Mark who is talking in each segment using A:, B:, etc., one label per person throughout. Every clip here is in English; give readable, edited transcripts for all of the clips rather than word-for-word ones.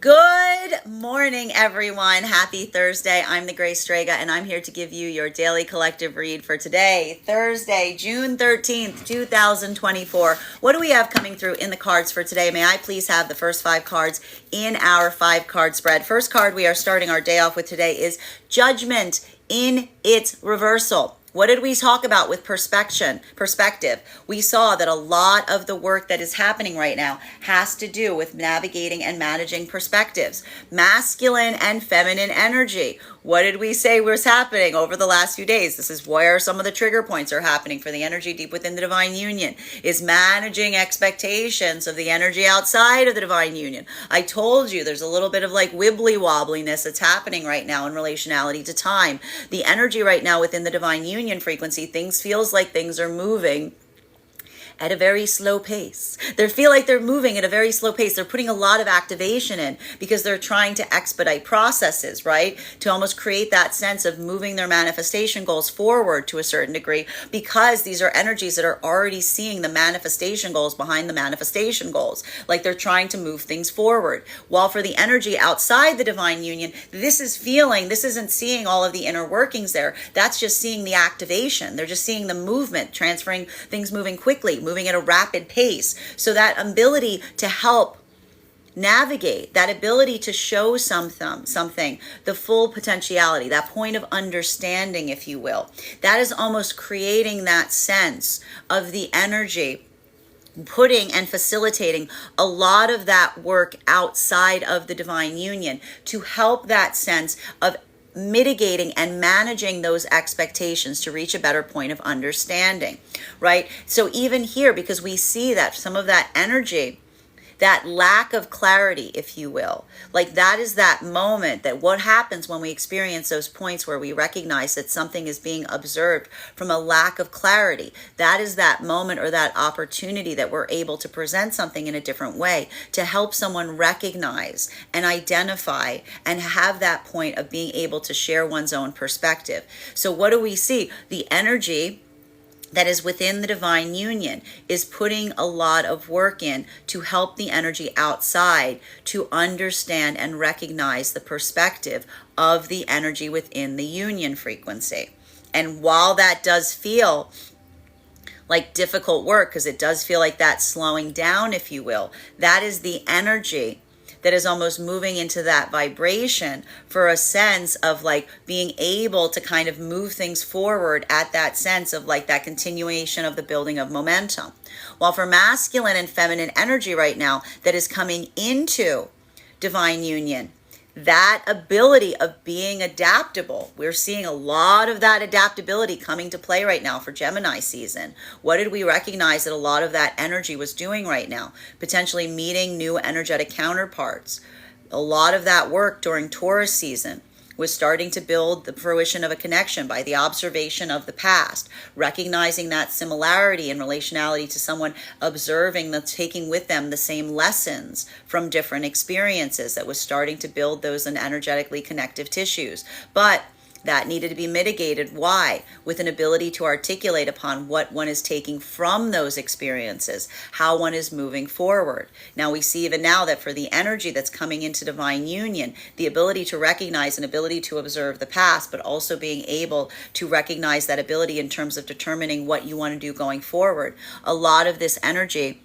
A: Good morning, everyone. Happy Thursday. I'm the Grace Strega, and I'm here to give you your daily collective read for today, Thursday, June 13th, 2024. What do we have coming through in the cards for today? May I please have the first five cards in our five-card spread? First card we are starting our day off with today is Judgment in its reversal. What did we talk about with perspective? We saw that a lot of the work that is happening right now has to do with navigating and managing perspectives. Masculine and feminine energy. What did we say was happening over the last few days? This is where some of the trigger points are happening for the energy deep within the divine union, is managing expectations of the energy outside of the divine union. I told you there's a little bit of like wibbly wobbliness that's happening right now in relationality to time. The energy right now within the divine union frequency, things feels like things are moving at a very slow pace. They feel like they're moving at a very slow pace. They're putting a lot of activation in because they're trying to expedite processes, right? To almost create that sense of moving their manifestation goals forward to a certain degree, because these are energies that are already seeing the manifestation goals behind the manifestation goals. Like they're trying to move things forward. While for the energy outside the divine union, this isn't seeing all of the inner workings there. That's just seeing the activation. They're just seeing the movement, transferring things, moving quickly, moving at a rapid pace. So that ability to help navigate, that ability to show something, the full potentiality, that point of understanding, if you will, that is almost creating that sense of the energy, putting and facilitating a lot of that work outside of the divine union to help that sense of mitigating and managing those expectations to reach a better point of understanding, right? So even here, because we see that some of that energy, that lack of clarity, if you will, like that is that moment that what happens when we experience those points where we recognize that something is being observed from a lack of clarity. That is that moment or that opportunity that we're able to present something in a different way to help someone recognize and identify and have that point of being able to share one's own perspective. So what do we see? The energy that is within the divine union is putting a lot of work in to help the energy outside to understand and recognize the perspective of the energy within the union frequency. And while that does feel like difficult work, because it does feel like that slowing down, if you will, that is the energy that is almost moving into that vibration for a sense of like being able to kind of move things forward at that sense of like that continuation of the building of momentum. While for masculine and feminine energy right now that is coming into divine union, that ability of being adaptable, we're seeing a lot of that adaptability coming to play right now for Gemini season. What did we recognize that a lot of that energy was doing right now? Potentially meeting new energetic counterparts. A lot of that work during Taurus season was starting to build the fruition of a connection by the observation of the past, recognizing that similarity in relationality to someone, observing the taking with them the same lessons from different experiences that was starting to build those energetically connective tissues. But that needed to be mitigated. Why? With an ability to articulate upon what one is taking from those experiences, how one is moving forward. Now we see even now that for the energy that's coming into divine union, the ability to recognize and ability to observe the past, but also being able to recognize that ability in terms of determining what you want to do going forward. A lot of this energy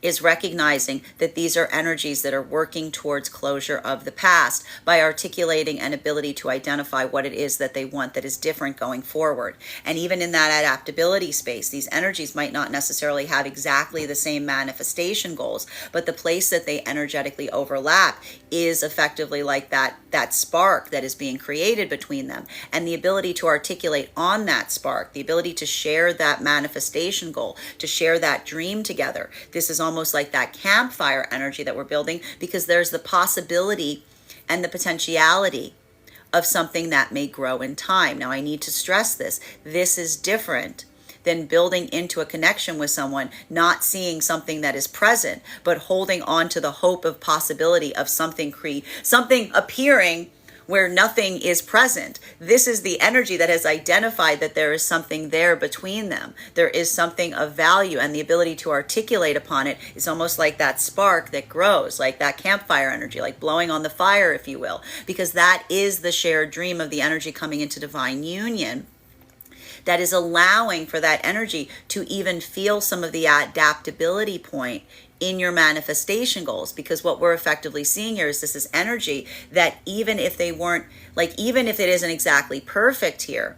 A: is recognizing that these are energies that are working towards closure of the past by articulating an ability to identify what it is that they want that is different going forward. And even in that adaptability space, these energies might not necessarily have exactly the same manifestation goals, but the place that they energetically overlap is effectively like that spark that is being created between them, and the ability to articulate on that spark, the ability to share that manifestation goal, to share that dream together. This is almost like that campfire energy that we're building, because there's the possibility and the potentiality of something that may grow in time. Now, I need to stress this. This is different than building into a connection with someone, not seeing something that is present, but holding on to the hope of possibility of something appearing where nothing is present. This is the energy that has identified that there is something there between them. There is something of value, and the ability to articulate upon it is almost like that spark that grows, like that campfire energy, like blowing on the fire, if you will, because that is the shared dream of the energy coming into divine union, that is allowing for that energy to even feel some of the adaptability point in your manifestation goals. Because what we're effectively seeing here is this is energy that even if they weren't, like, even if it isn't exactly perfect here,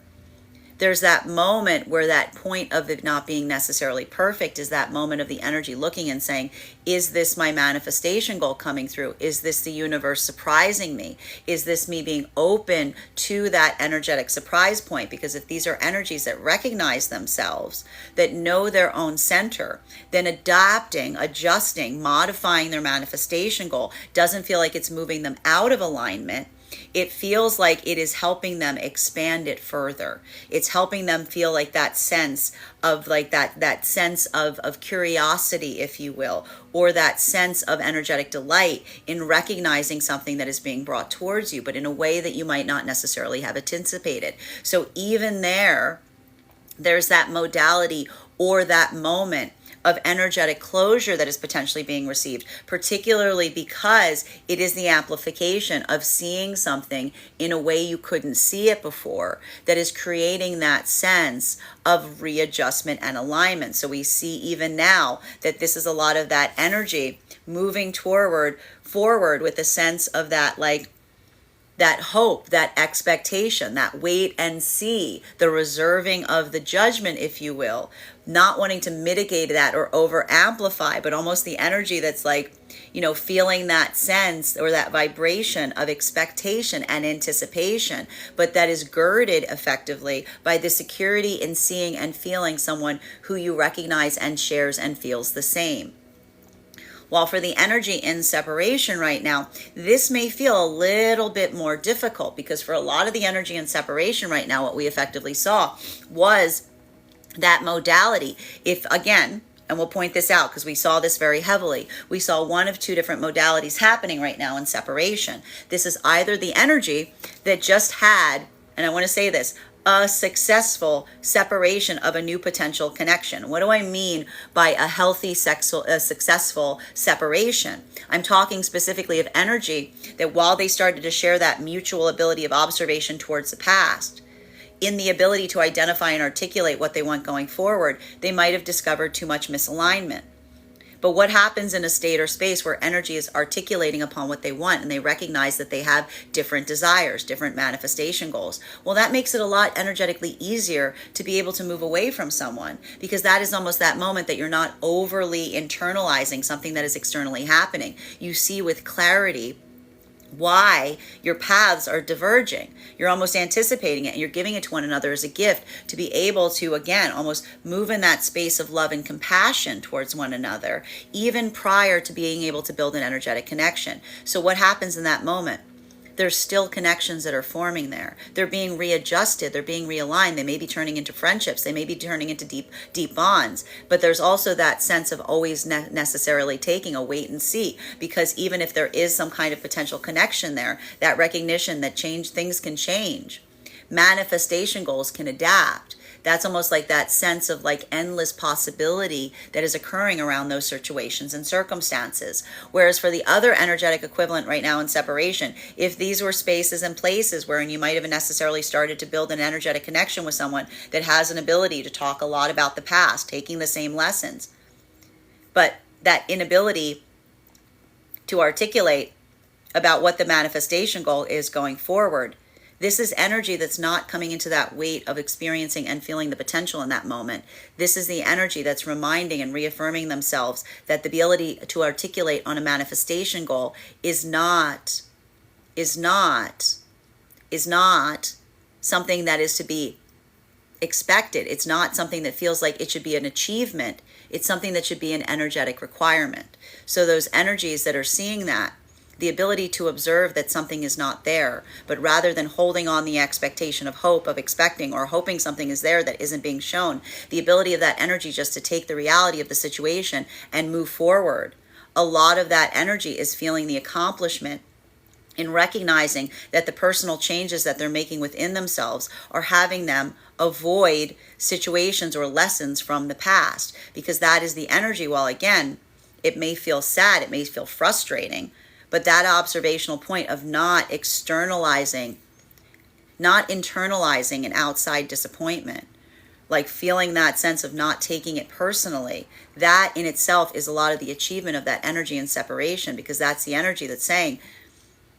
A: there's that moment where that point of it not being necessarily perfect is that moment of the energy looking and saying, is this my manifestation goal coming through? Is this the universe surprising me? Is this me being open to that energetic surprise point? Because if these are energies that recognize themselves, that know their own center, then adapting, adjusting, modifying their manifestation goal doesn't feel like it's moving them out of alignment. It feels like it is helping them expand it further. It's helping them feel like that sense of like that sense of curiosity, if you will, or that sense of energetic delight in recognizing something that is being brought towards you, but in a way that you might not necessarily have anticipated. So even there's that modality or that moment of energetic closure that is potentially being received, particularly because it is the amplification of seeing something in a way you couldn't see it before, that is creating that sense of readjustment and alignment. So we see even now that this is a lot of that energy moving forward with a sense of that, like, that hope, that expectation, that wait and see, the reserving of the judgment, if you will, not wanting to mitigate that or over amplify, but almost the energy that's like, feeling that sense or that vibration of expectation and anticipation, but that is girded effectively by the security in seeing and feeling someone who you recognize and shares and feels the same. While for the energy in separation right now, this may feel a little bit more difficult, because for a lot of the energy in separation right now, what we effectively saw was that modality. If, again, and we'll point this out because we saw this very heavily, we saw one of two different modalities happening right now in separation. This is either the energy that just had, and I want to say this, a successful separation of a new potential connection. What do I mean by a healthy, successful separation? I'm talking specifically of energy that while they started to share that mutual ability of observation towards the past, in the ability to identify and articulate what they want going forward, they might have discovered too much misalignment. But what happens in a state or space where energy is articulating upon what they want and they recognize that they have different desires, different manifestation goals? Well, that makes it a lot energetically easier to be able to move away from someone, because that is almost that moment that you're not overly internalizing something that is externally happening. You see with clarity why your paths are diverging. You're almost anticipating it, and you're giving it to one another as a gift to be able to, again, almost move in that space of love and compassion towards one another, even prior to being able to build an energetic connection. So what happens in that moment? There's still connections that are forming there. They're being readjusted. They're being realigned. They may be turning into friendships. They may be turning into deep bonds. But there's also that sense of always necessarily taking a wait and see, because even if there is some kind of potential connection there, that recognition that things can change. Manifestation goals can adapt. That's almost like that sense of like endless possibility that is occurring around those situations and circumstances. Whereas for the other energetic equivalent right now in separation, if these were spaces and places wherein you might have necessarily started to build an energetic connection with someone that has an ability to talk a lot about the past, taking the same lessons, but that inability to articulate about what the manifestation goal is going forward, this is energy that's not coming into that weight of experiencing and feeling the potential in that moment. This is the energy that's reminding and reaffirming themselves that the ability to articulate on a manifestation goal is not something that is to be expected. It's not something that feels like it should be an achievement. It's something that should be an energetic requirement. So those energies that are seeing that, the ability to observe that something is not there, but rather than holding on the expectation of hope, of expecting or hoping something is there that isn't being shown, the ability of that energy just to take the reality of the situation and move forward. A lot of that energy is feeling the accomplishment in recognizing that the personal changes that they're making within themselves are having them avoid situations or lessons from the past, because that is the energy. While again, it may feel sad, it may feel frustrating, but that observational point of not externalizing, not internalizing an outside disappointment, like feeling that sense of not taking it personally, that in itself is a lot of the achievement of that energy in separation, because that's the energy that's saying,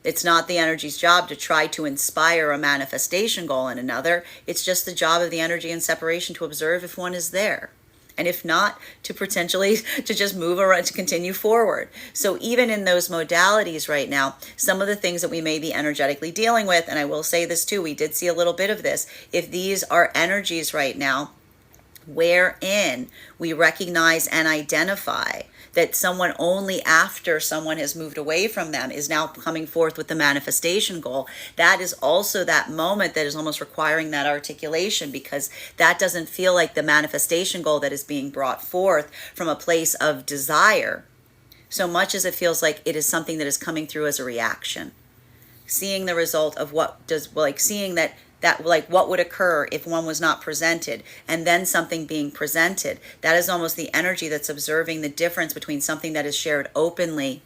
A: it's not the energy's job to try to inspire a manifestation goal in another. It's just the job of the energy in separation to observe if one is there. And if not, to potentially to just move around, to continue forward. So even in those modalities right now, some of the things that we may be energetically dealing with, and I will say this too, we did see a little bit of this, if these are energies right now wherein we recognize and identify that someone only after someone has moved away from them is now coming forth with the manifestation goal, that is also that moment that is almost requiring that articulation, because that doesn't feel like the manifestation goal that is being brought forth from a place of desire, so much as it feels like it is something that is coming through as a reaction. Seeing the result of what does, like seeing that like what would occur if one was not presented, and then something being presented. That is almost the energy that's observing the difference between something that is shared openly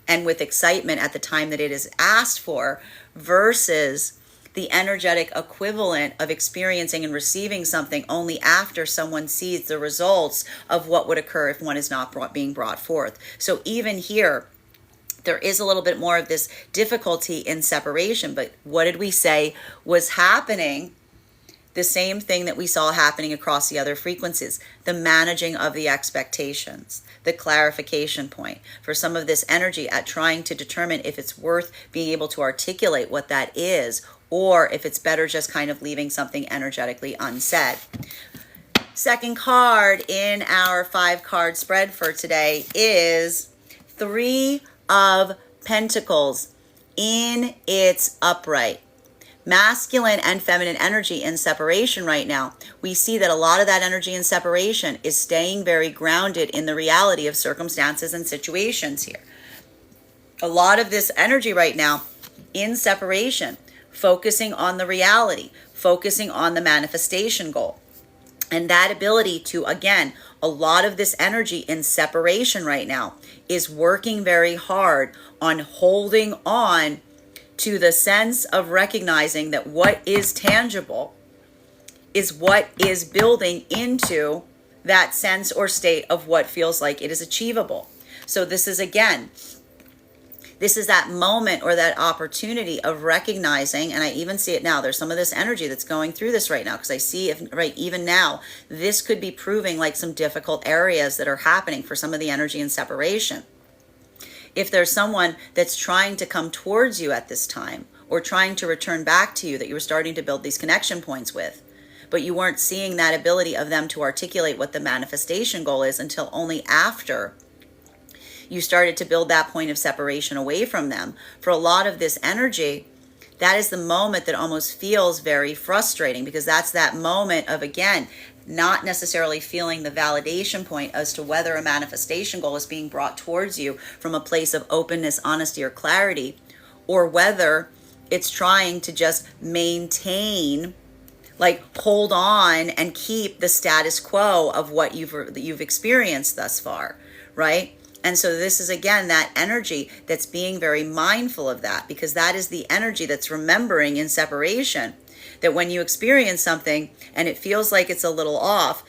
A: and with excitement at the time that it is asked for, versus the energetic equivalent of experiencing and receiving something only after someone sees the results of what would occur if one is not being brought forth. So even here, there is a little bit more of this difficulty in separation. But what did we say was happening? The same thing that we saw happening across the other frequencies, the managing of the expectations, the clarification point for some of this energy at trying to determine if it's worth being able to articulate what that is, or if it's better just kind of leaving something energetically unsaid. Second card in our 5-card spread for today is 3 of Pentacles in its upright. Masculine and feminine energy in separation right now. We see that a lot of that energy in separation is staying very grounded in the reality of circumstances and situations here. A lot of this energy right now in separation, focusing on the reality, focusing on the manifestation goal. And that ability to, again, a lot of this energy in separation right now is working very hard on holding on to the sense of recognizing that what is tangible is what is building into that sense or state of what feels like it is achievable. So this is, again, this is that moment or that opportunity of recognizing, and I even see it now, there's some of this energy that's going through this right now, because I see if right even now, this could be proving like some difficult areas that are happening for some of the energy in separation. If there's someone that's trying to come towards you at this time, or trying to return back to you that you were starting to build these connection points with, but you weren't seeing that ability of them to articulate what the manifestation goal is until only after you started to build that point of separation away from them. For a lot of this energy, that is the moment that almost feels very frustrating, because that's that moment of, again, not necessarily feeling the validation point as to whether a manifestation goal is being brought towards you from a place of openness, honesty, or clarity, or whether it's trying to just maintain, like hold on and keep the status quo of what you've experienced thus far, right? And so this is, again, that energy that's being very mindful of that, because that is the energy that's remembering in separation that when you experience something and it feels like it's a little off,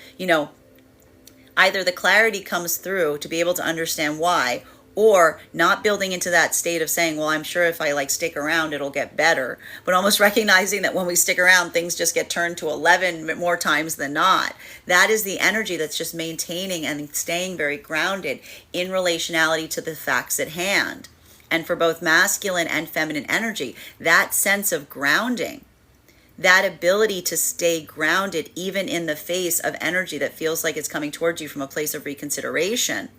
A: either the clarity comes through to be able to understand why, or not building into that state of saying, well, I'm sure if I stick around, it'll get better. But almost recognizing that when we stick around, things just get turned to 11 more times than not. That is the energy that's just maintaining and staying very grounded in relationality to the facts at hand. And for both masculine and feminine energy, that sense of grounding, that ability to stay grounded even in the face of energy that feels like it's coming towards you from a place of reconsideration,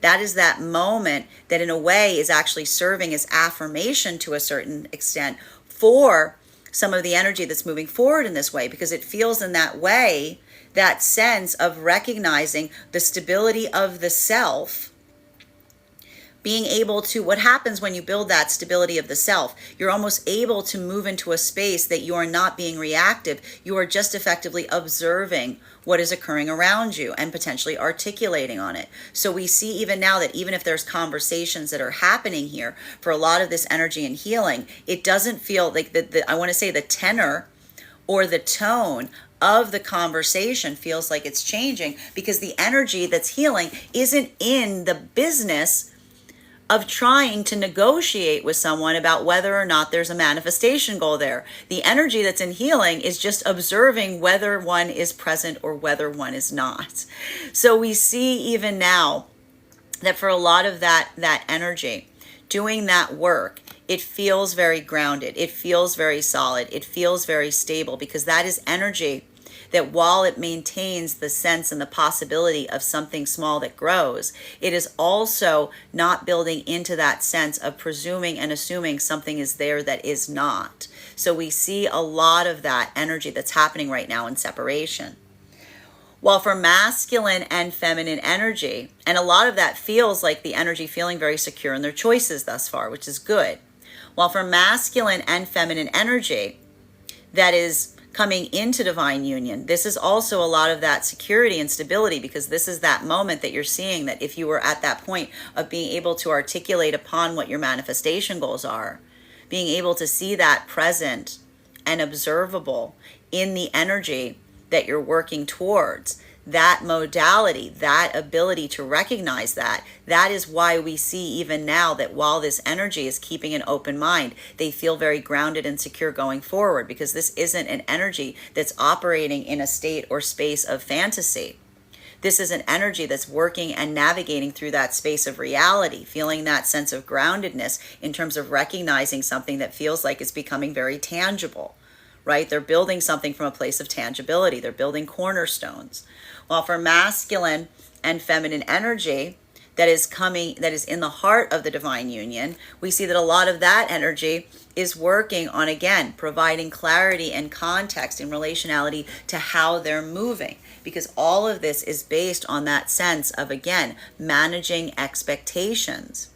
A: that is that moment that in a way is actually serving as affirmation to a certain extent for some of the energy that's moving forward in this way, because it feels in that way, that sense of recognizing the stability of the self being able to, what happens when you build that stability of the self, you're almost able to move into a space that you are not being reactive. You are just effectively observing what is occurring around you and potentially articulating on it. So we see even now that even if there's conversations that are happening here for a lot of this energy and healing, it doesn't feel like I want to say the tenor or the tone of the conversation feels like it's changing, because the energy that's healing isn't in the business of trying to negotiate with someone about whether or not there's a manifestation goal there. The energy that's in healing is just observing whether one is present or whether one is not. So we see even now that for a lot of that energy, doing that work, it feels very grounded. It feels very solid. It feels very stable, because that is energy that while it maintains the sense and the possibility of something small that grows, it is also not building into that sense of presuming and assuming something is there that is not. So we see a lot of that energy that's happening right now in separation. While for masculine and feminine energy, and a lot of that feels like the energy feeling very secure in their choices thus far, which is good. While for masculine and feminine energy, that is coming into divine union, this is also a lot of that security and stability, because this is that moment that you're seeing that if you were at that point of being able to articulate upon what your manifestation goals are, being able to see that present and observable in the energy that you're working towards, that modality, that ability to recognize that is why we see even now that while this energy is keeping an open mind, they feel very grounded and secure going forward, because this isn't an energy that's operating in a state or space of fantasy. This is an energy that's working and navigating through that space of reality, feeling that sense of groundedness in terms of recognizing something that feels like it's becoming very tangible, right? They're building something from a place of tangibility. They're building cornerstones. While for masculine and feminine energy that is in the heart of the divine union, we see that a lot of that energy is working on, again, providing clarity and context in relationality to how they're moving, because all of this is based on that sense of, again, managing expectations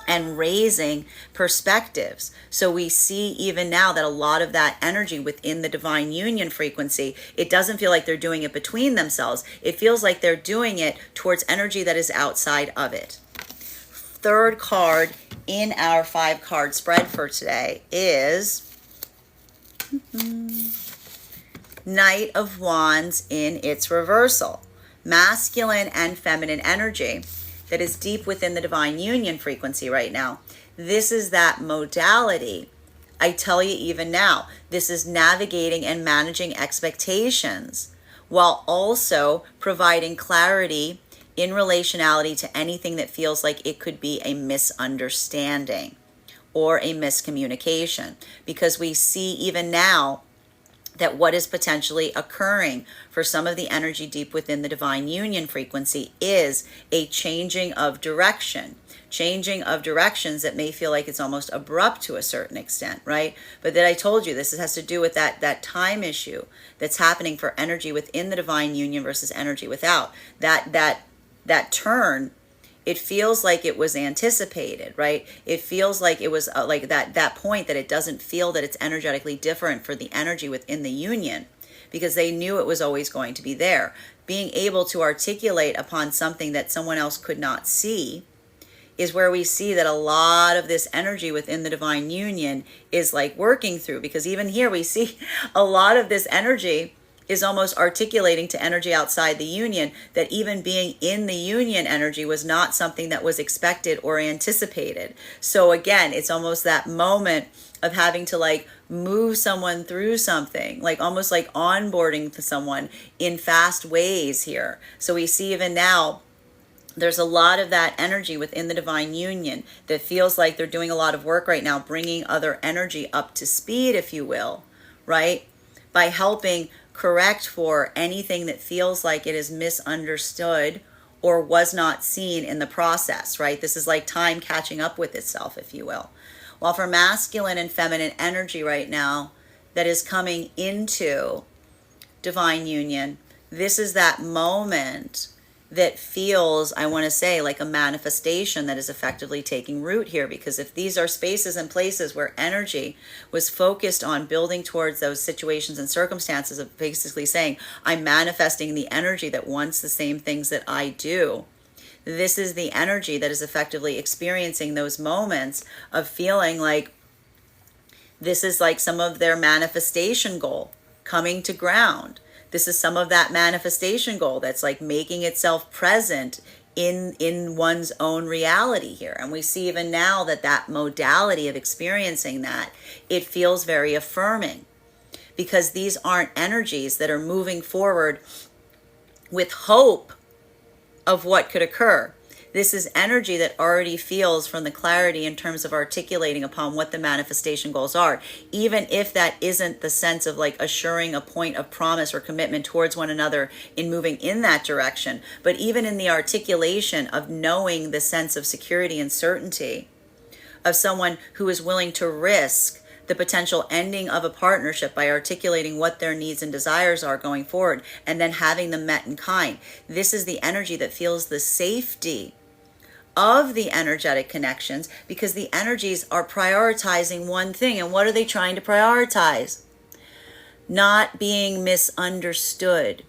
A: and raising perspectives. So we see even now that a lot of that energy within the divine union frequency, it doesn't feel like they're doing it between themselves. It feels like they're doing it towards energy that is outside of it. Third card in our 5-card spread for today is Knight of Wands in its reversal. Masculine and feminine energy that is deep within the divine union frequency right now. This is that modality. I tell you even now, this is navigating and managing expectations while also providing clarity in relationality to anything that feels like it could be a misunderstanding or a miscommunication. Because we see even now that what is potentially occurring for some of the energy deep within the divine union frequency is a changing of directions that may feel like it's almost abrupt to a certain extent, right? But that I told you, this has to do with that time issue that's happening for energy within the divine union versus energy without. That turn, it feels like it was anticipated, right? It feels like it was like that point that it doesn't feel that it's energetically different for the energy within the union, because they knew it was always going to be there. Being able to articulate upon something that someone else could not see is where we see that a lot of this energy within the divine union is like working through, because even here we see a lot of this energy is almost articulating to energy outside the union, that even being in the union energy was not something that was expected or anticipated. So again, it's almost that moment of having to like move someone through something, like almost like onboarding to someone in fast ways here. So we see even now, there's a lot of that energy within the divine union that feels like they're doing a lot of work right now, bringing other energy up to speed, if you will, right? By helping correct for anything that feels like it is misunderstood or was not seen in the process, right? This is like time catching up with itself, if you will. While for masculine and feminine energy right now that is coming into divine union, this is that moment that feels, I want to say, like a manifestation that is effectively taking root here. Because if these are spaces and places where energy was focused on building towards those situations and circumstances of basically saying, I'm manifesting the energy that wants the same things that I do. This is the energy that is effectively experiencing those moments of feeling like this is like some of their manifestation goal coming to ground. This is some of that manifestation goal that's like making itself present in one's own reality here. And we see even now that that modality of experiencing that, it feels very affirming, because these aren't energies that are moving forward with hope of what could occur. This is energy that already feels from the clarity in terms of articulating upon what the manifestation goals are, even if that isn't the sense of like assuring a point of promise or commitment towards one another in moving in that direction. But even in the articulation of knowing the sense of security and certainty of someone who is willing to risk the potential ending of a partnership by articulating what their needs and desires are going forward and then having them met in kind. This is the energy that feels the safety of the energetic connections, because the energies are prioritizing one thing. And what are they trying to prioritize? Not being misunderstood,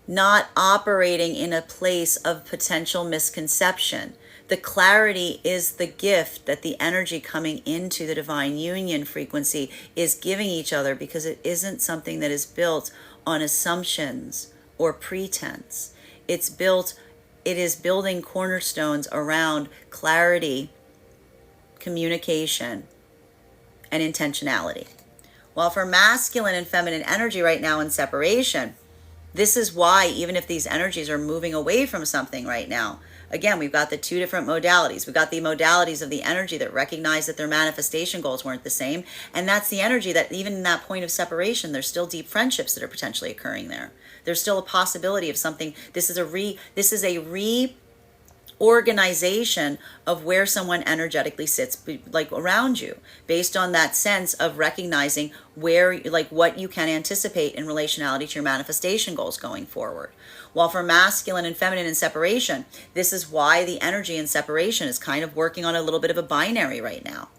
A: not operating in a place of potential misconception. The clarity is the gift that the energy coming into the divine union frequency is giving each other, because it isn't something that is built on assumptions or pretense. It is building cornerstones around clarity, communication, and intentionality. While for masculine and feminine energy right now in separation, this is why even if these energies are moving away from something right now, again, we've got the two different modalities. We've got the modalities of the energy that recognize that their manifestation goals weren't the same. And that's the energy that even in that point of separation, there's still deep friendships that are potentially occurring there. There's still a possibility of something. This is a reorganization of where someone energetically sits, like around you, based on that sense of recognizing where, like what you can anticipate in relationality to your manifestation goals going forward. While for masculine and feminine in separation, this is why the energy in separation is kind of working on a little bit of a binary right now.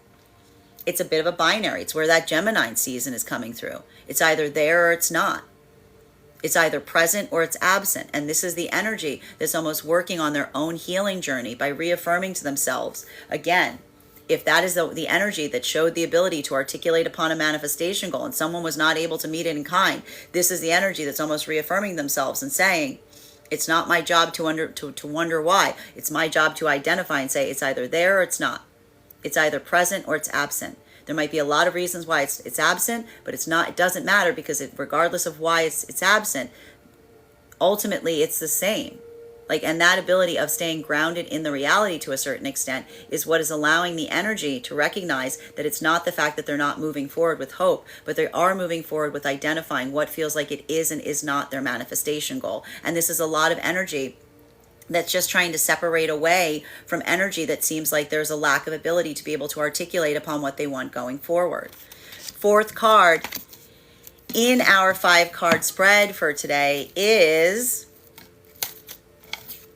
A: It's a bit of a binary. It's where that Gemini season is coming through. It's either there or it's not. It's either present or it's absent. And this is the energy that's almost working on their own healing journey by reaffirming to themselves. Again, if that is the energy that showed the ability to articulate upon a manifestation goal and someone was not able to meet it in kind, this is the energy that's almost reaffirming themselves and saying, it's not my job to wonder why. It's my job to identify and say it's either there or it's not. It's either present or it's absent. There might be a lot of reasons why it's absent, but it's not. It doesn't matter, because regardless of why it's absent, ultimately it's the same. And that ability of staying grounded in the reality to a certain extent is what is allowing the energy to recognize that it's not the fact that they're not moving forward with hope, but they are moving forward with identifying what feels like it is and is not their manifestation goal. And this is a lot of energy that's just trying to separate away from energy that seems like there's a lack of ability to be able to articulate upon what they want going forward. Fourth card in our 5-card spread for today is,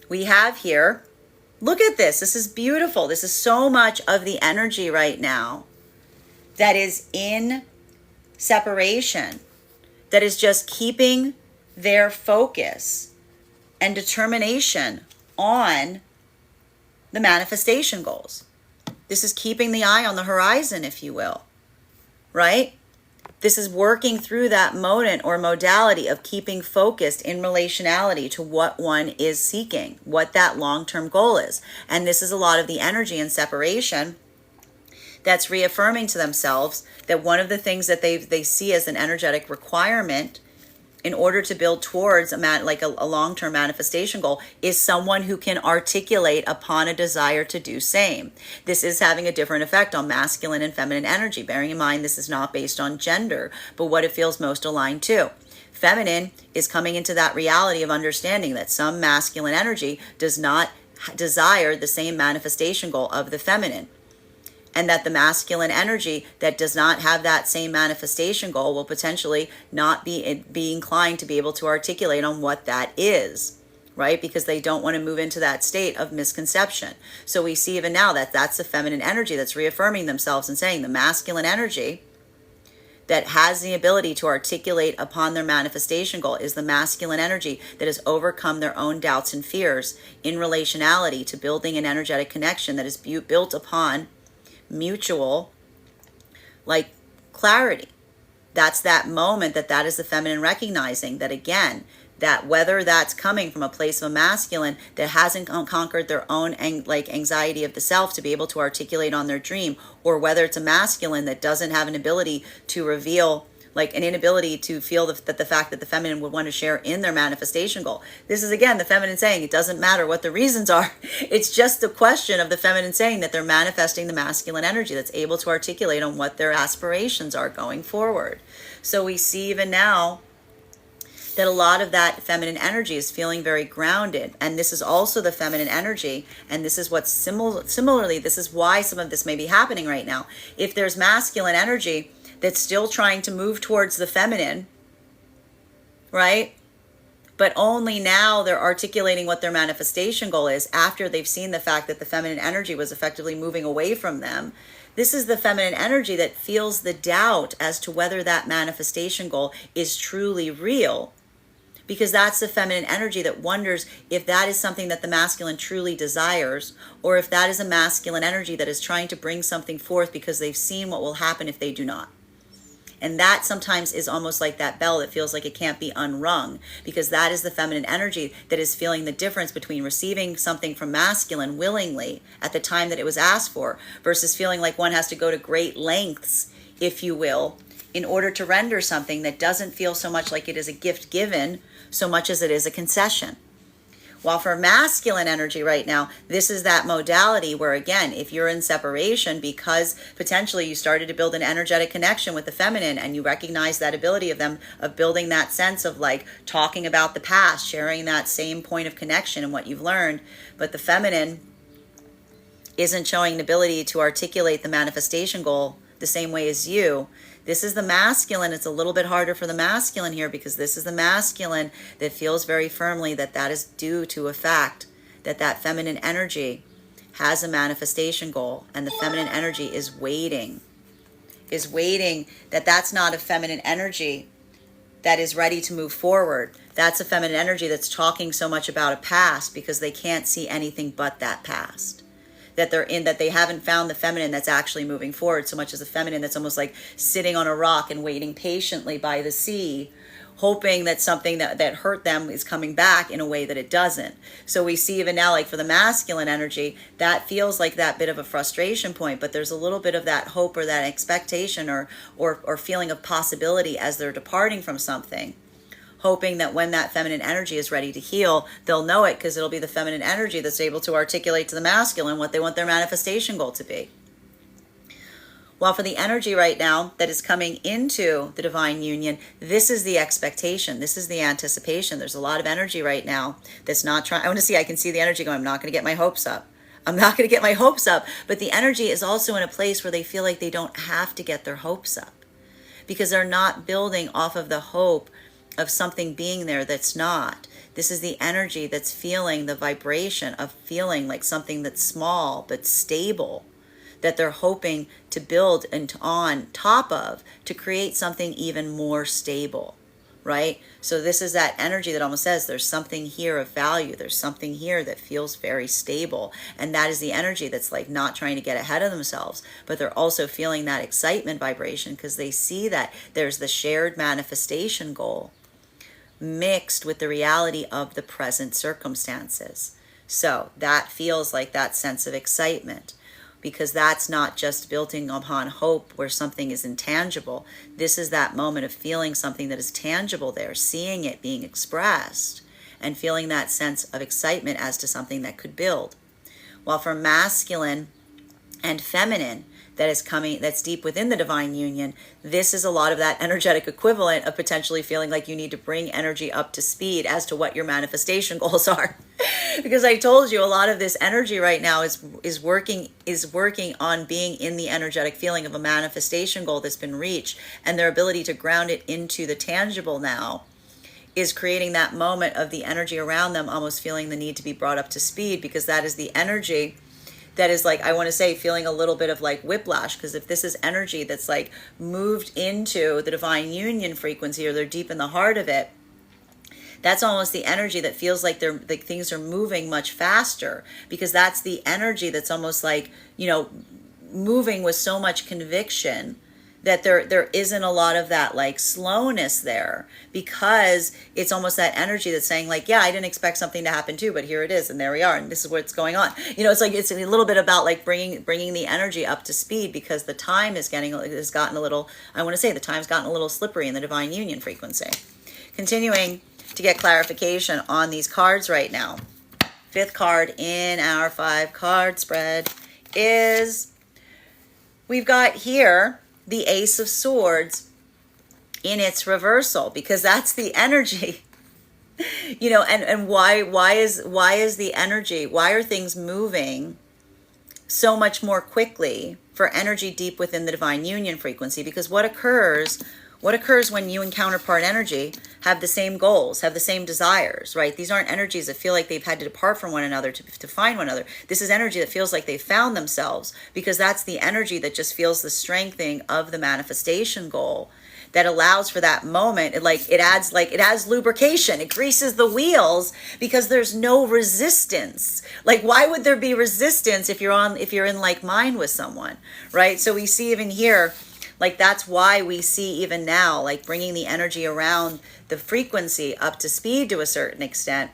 A: we have here, look at this. This is beautiful. This is so much of the energy right now that is in separation, that is just keeping their focus and determination on the manifestation goals. This is keeping the eye on the horizon, if you will, right? This is working through that moment or modality of keeping focused in relationality to what one is seeking, what that long-term goal is. And this is a lot of the energy in separation that's reaffirming to themselves that one of the things that they see as an energetic requirement in order to build towards a long-term manifestation goal is someone who can articulate upon a desire to do same. This is having a different effect on masculine and feminine energy. Bearing in mind, this is not based on gender, but what it feels most aligned to. Feminine is coming into that reality of understanding that some masculine energy does not desire the same manifestation goal of the feminine. And that the masculine energy that does not have that same manifestation goal will potentially not be inclined to be able to articulate on what that is, right? Because they don't want to move into that state of misconception. So we see even now that that's the feminine energy that's reaffirming themselves and saying the masculine energy that has the ability to articulate upon their manifestation goal is the masculine energy that has overcome their own doubts and fears in relationality to building an energetic connection that is built upon mutual, like, clarity. That's that moment that is the feminine recognizing that, again, that whether that's coming from a place of a masculine that hasn't conquered their own anxiety of the self to be able to articulate on their dream, or whether it's a masculine that doesn't have an ability to reveal, like an inability to feel that the fact that the feminine would want to share in their manifestation goal. This is, again, the feminine saying it doesn't matter what the reasons are. It's just the question of the feminine saying that they're manifesting the masculine energy that's able to articulate on what their aspirations are going forward. So we see even now that a lot of that feminine energy is feeling very grounded. And this is also the feminine energy. And this is what's similarly, this is why some of this may be happening right now. If there's masculine energy that's still trying to move towards the feminine, right? But only now they're articulating what their manifestation goal is after they've seen the fact that the feminine energy was effectively moving away from them. This is the feminine energy that feels the doubt as to whether that manifestation goal is truly real. Because that's the feminine energy that wonders if that is something that the masculine truly desires, or if that is a masculine energy that is trying to bring something forth because they've seen what will happen if they do not. And that sometimes is almost like that bell that feels like it can't be unrung, because that is the feminine energy that is feeling the difference between receiving something from masculine willingly at the time that it was asked for, versus feeling like one has to go to great lengths, if you will, in order to render something that doesn't feel so much like it is a gift given, so much as it is a concession. While for masculine energy right now, this is that modality where, again, if you're in separation because potentially you started to build an energetic connection with the feminine and you recognize that ability of them, of building that sense of like talking about the past, sharing that same point of connection and what you've learned, but the feminine isn't showing an ability to articulate the manifestation goal the same way as you. This is the masculine. It's a little bit harder for the masculine here, because this is the masculine that feels very firmly that that is due to a fact that that feminine energy has a manifestation goal, and the feminine energy is waiting that that's not a feminine energy that is ready to move forward. That's a feminine energy that's talking so much about a past because they can't see anything but that past. That they're in, that they haven't found the feminine that's actually moving forward, so much as a feminine that's almost like sitting on a rock and waiting patiently by the sea, hoping that something that hurt them is coming back in a way that it doesn't. So we see even now, like for the masculine energy, that feels like that bit of a frustration point, but there's a little bit of that hope or that expectation or feeling of possibility as they're departing from something, hoping that when that feminine energy is ready to heal, they'll know it, because it'll be the feminine energy that's able to articulate to the masculine what they want their manifestation goal to be. While for the energy right now that is coming into the divine union, this is the expectation. This is the anticipation. There's a lot of energy right now that's not trying. I can see the energy going, I'm not going to get my hopes up. I'm not going to get my hopes up. But the energy is also in a place where they feel like they don't have to get their hopes up, because they're not building off of the hope of something being there that's not. This is the energy that's feeling the vibration of feeling like something that's small but stable, that they're hoping to build and on top of to create something even more stable, right? So this is that energy that almost says there's something here of value. There's something here that feels very stable. And that is the energy that's like not trying to get ahead of themselves, but they're also feeling that excitement vibration because they see that there's the shared manifestation goal mixed with the reality of the present circumstances. So that feels like that sense of excitement, because that's not just building upon hope where something is intangible. This is that moment of feeling something that is tangible there, seeing it being expressed, and feeling that sense of excitement as to something that could build. While for masculine and feminine, that is coming, that's deep within the divine union, this is a lot of that energetic equivalent of potentially feeling like you need to bring energy up to speed as to what your manifestation goals are. Because I told you a lot of this energy right now is working on being in the energetic feeling of a manifestation goal that's been reached, and their ability to ground it into the tangible now is creating that moment of the energy around them almost feeling the need to be brought up to speed, because that is the energy that is like, I want to say, feeling a little bit of like whiplash. Because if this is energy that's like moved into the divine union frequency, or they're deep in the heart of it, that's almost the energy that feels like they're like things are moving much faster, because that's the energy that's almost like, moving with so much conviction that there isn't a lot of that like slowness there, because it's almost that energy that's saying like, yeah, I didn't expect something to happen too, but here it is, and there we are, and this is what's going on. It's like, it's a little bit about like bringing the energy up to speed, because the time has gotten a little, I want to say the time's gotten a little slippery in the divine union frequency. Continuing to get clarification on these cards right now. Fifth card in our 5-card spread is, we've got here the Ace of Swords in its reversal, because that's the energy. And why is the energy, why are things moving so much more quickly for energy deep within the divine union frequency? Because what occurs when you and counterpart energy have the same goals, have the same desires, right? These aren't energies that feel like they've had to depart from one another to find one another. This is energy that feels like they've found themselves, because that's the energy that just feels the strengthening of the manifestation goal, that allows for that moment. It adds lubrication. It greases the wheels, because there's no resistance. Like, why would there be resistance if you're in like mind with someone, right? So we see even here, like, that's why we see even now, like, bringing the energy around the frequency up to speed to a certain extent.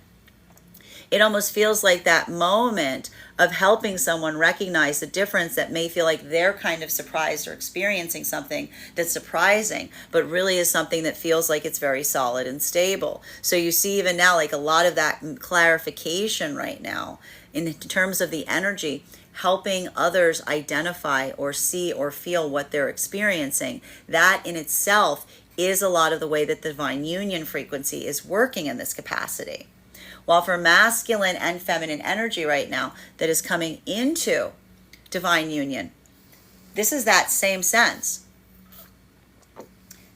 A: It almost feels like that moment of helping someone recognize the difference that may feel like they're kind of surprised or experiencing something that's surprising, but really is something that feels like it's very solid and stable. So you see even now, like, a lot of that clarification right now in terms of the energy, helping others identify or see or feel what they're experiencing. That in itself is a lot of the way that the divine union frequency is working in this capacity. While for masculine and feminine energy right now that is coming into divine union, this is that same sense.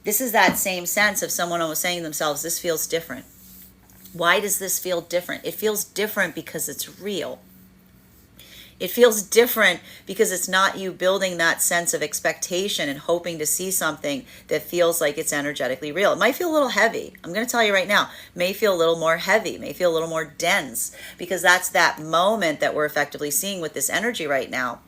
A: This is that same sense of someone almost saying to themselves, this feels different. Why does this feel different? It feels different because it's real. It feels different because it's not you building that sense of expectation and hoping to see something that feels like it's energetically real. It might feel a little heavy. I'm going to tell you right now, may feel a little more heavy, may feel a little more dense, because that's that moment that we're effectively seeing with this energy right now,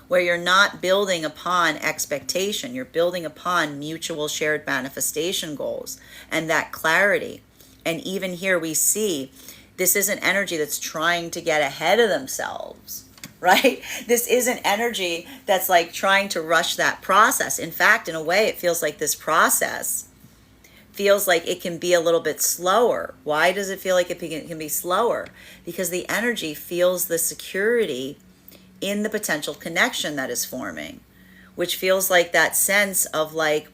A: where you're not building upon expectation, you're building upon mutual shared manifestation goals and that clarity. And even here we see, this isn't energy that's trying to get ahead of themselves, right? This isn't energy that's like trying to rush that process. In fact, in a way, it feels like this process feels like it can be a little bit slower. Why does it feel like it can be slower? Because the energy feels the security in the potential connection that is forming, which feels like that sense of like,